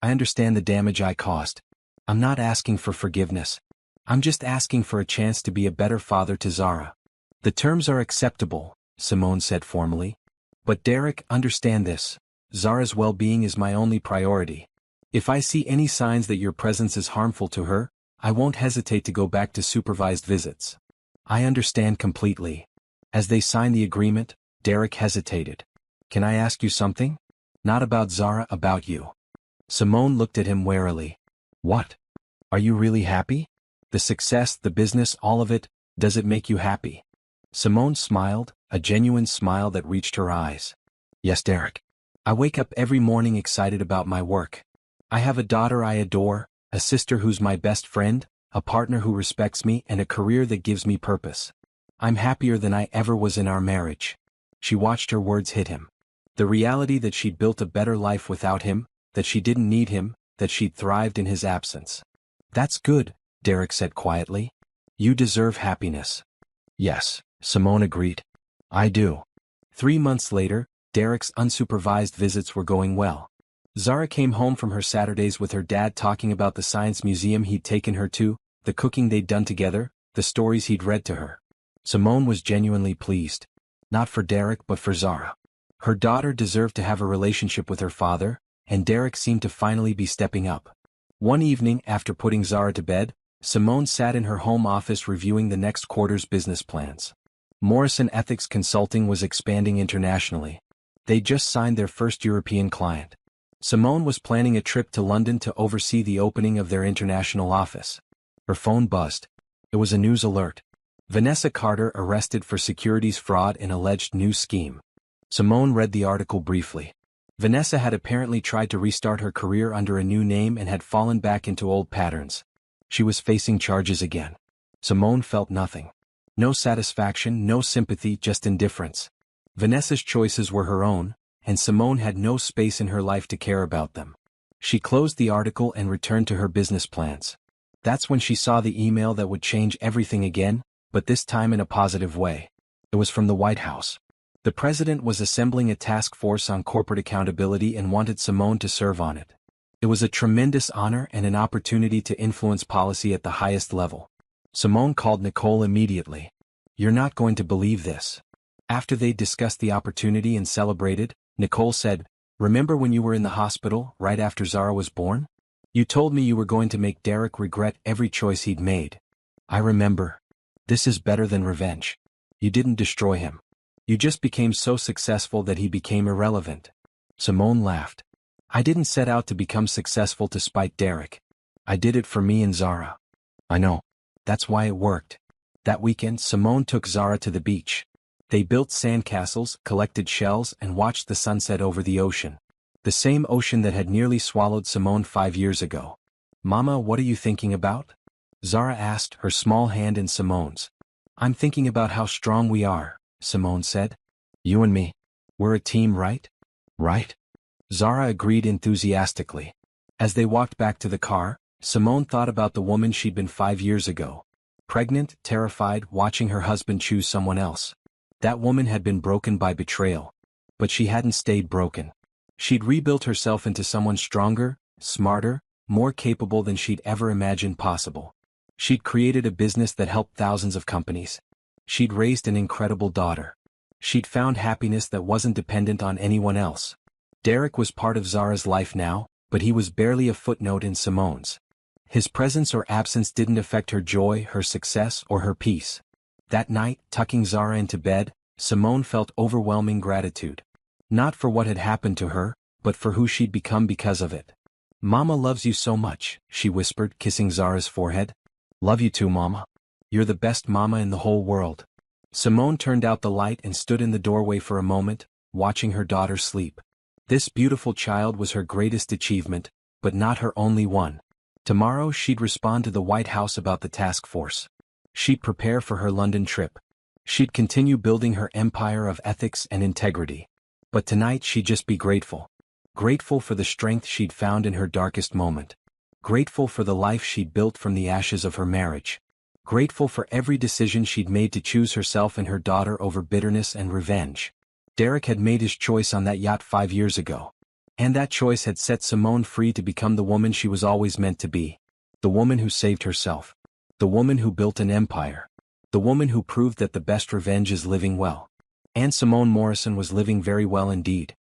I understand the damage I caused. I'm not asking for forgiveness. I'm just asking for a chance to be a better father to Zara. The terms are acceptable, Simone said formally. But Derek, understand this. Zara's well-being is my only priority. If I see any signs that your presence is harmful to her, I won't hesitate to go back to supervised visits. I understand completely. As they signed the agreement, Derek hesitated. Can I ask you something? Not about Zara, about you. Simone looked at him warily. What? Are you really happy? The success, the business, all of it, does it make you happy? Simone smiled, a genuine smile that reached her eyes. Yes, Derek. I wake up every morning excited about my work. I have a daughter I adore, a sister who's my best friend, a partner who respects me, and a career that gives me purpose. I'm happier than I ever was in our marriage. She watched her words hit him. The reality that she'd built a better life without him, that she didn't need him, that she'd thrived in his absence. That's good, Derek said quietly. You deserve happiness. Yes, Simone agreed. I do. 3 months later, Derek's unsupervised visits were going well. Zara came home from her Saturdays with her dad talking about the science museum he'd taken her to, the cooking they'd done together, the stories he'd read to her. Simone was genuinely pleased. Not for Derek but for Zara. Her daughter deserved to have a relationship with her father, and Derek seemed to finally be stepping up. One evening after putting Zara to bed, Simone sat in her home office reviewing the next quarter's business plans. Morrison Ethics Consulting was expanding internationally. They'd just signed their first European client. Simone was planning a trip to London to oversee the opening of their international office. Her phone buzzed. It was a news alert. Vanessa Carter arrested for securities fraud in alleged new scheme. Simone read the article briefly. Vanessa had apparently tried to restart her career under a new name and had fallen back into old patterns. She was facing charges again. Simone felt nothing. No satisfaction, no sympathy, just indifference. Vanessa's choices were her own, and Simone had no space in her life to care about them. She closed the article and returned to her business plans. That's when she saw the email that would change everything again, but this time in a positive way. It was from the White House. The president was assembling a task force on corporate accountability and wanted Simone to serve on it. It was a tremendous honor and an opportunity to influence policy at the highest level. Simone called Nicole immediately. You're not going to believe this. After they'd discussed the opportunity and celebrated, Nicole said, remember when you were in the hospital, right after Zara was born? You told me you were going to make Derek regret every choice he'd made. I remember. This is better than revenge. You didn't destroy him. You just became so successful that he became irrelevant. Simone laughed. I didn't set out to become successful to spite Derek. I did it for me and Zara. I know. That's why it worked. That weekend, Simone took Zara to the beach. They built sandcastles, collected shells, and watched the sunset over the ocean. The same ocean that had nearly swallowed Simone 5 years ago. Mama, what are you thinking about? Zara asked, her small hand in Simone's. I'm thinking about how strong we are, Simone said. You and me. We're a team, right? Right? Zara agreed enthusiastically. As they walked back to the car, Simone thought about the woman she'd been 5 years ago. Pregnant, terrified, watching her husband choose someone else. That woman had been broken by betrayal. But she hadn't stayed broken. She'd rebuilt herself into someone stronger, smarter, more capable than she'd ever imagined possible. She'd created a business that helped thousands of companies. She'd raised an incredible daughter. She'd found happiness that wasn't dependent on anyone else. Derek was part of Zara's life now, but he was barely a footnote in Simone's. His presence or absence didn't affect her joy, her success, or her peace. That night, tucking Zara into bed, Simone felt overwhelming gratitude. Not for what had happened to her, but for who she'd become because of it. Mama loves you so much, she whispered, kissing Zara's forehead. Love you too, Mama. You're the best mama in the whole world. Simone turned out the light and stood in the doorway for a moment, watching her daughter sleep. This beautiful child was her greatest achievement, but not her only one. Tomorrow she'd respond to the White House about the task force. She'd prepare for her London trip. She'd continue building her empire of ethics and integrity. But tonight she'd just be grateful. Grateful for the strength she'd found in her darkest moment. Grateful for the life she'd built from the ashes of her marriage. Grateful for every decision she'd made to choose herself and her daughter over bitterness and revenge. Derek had made his choice on that yacht 5 years ago. And that choice had set Simone free to become the woman she was always meant to be. The woman who saved herself. The woman who built an empire. The woman who proved that the best revenge is living well. And Simone Morrison was living very well indeed.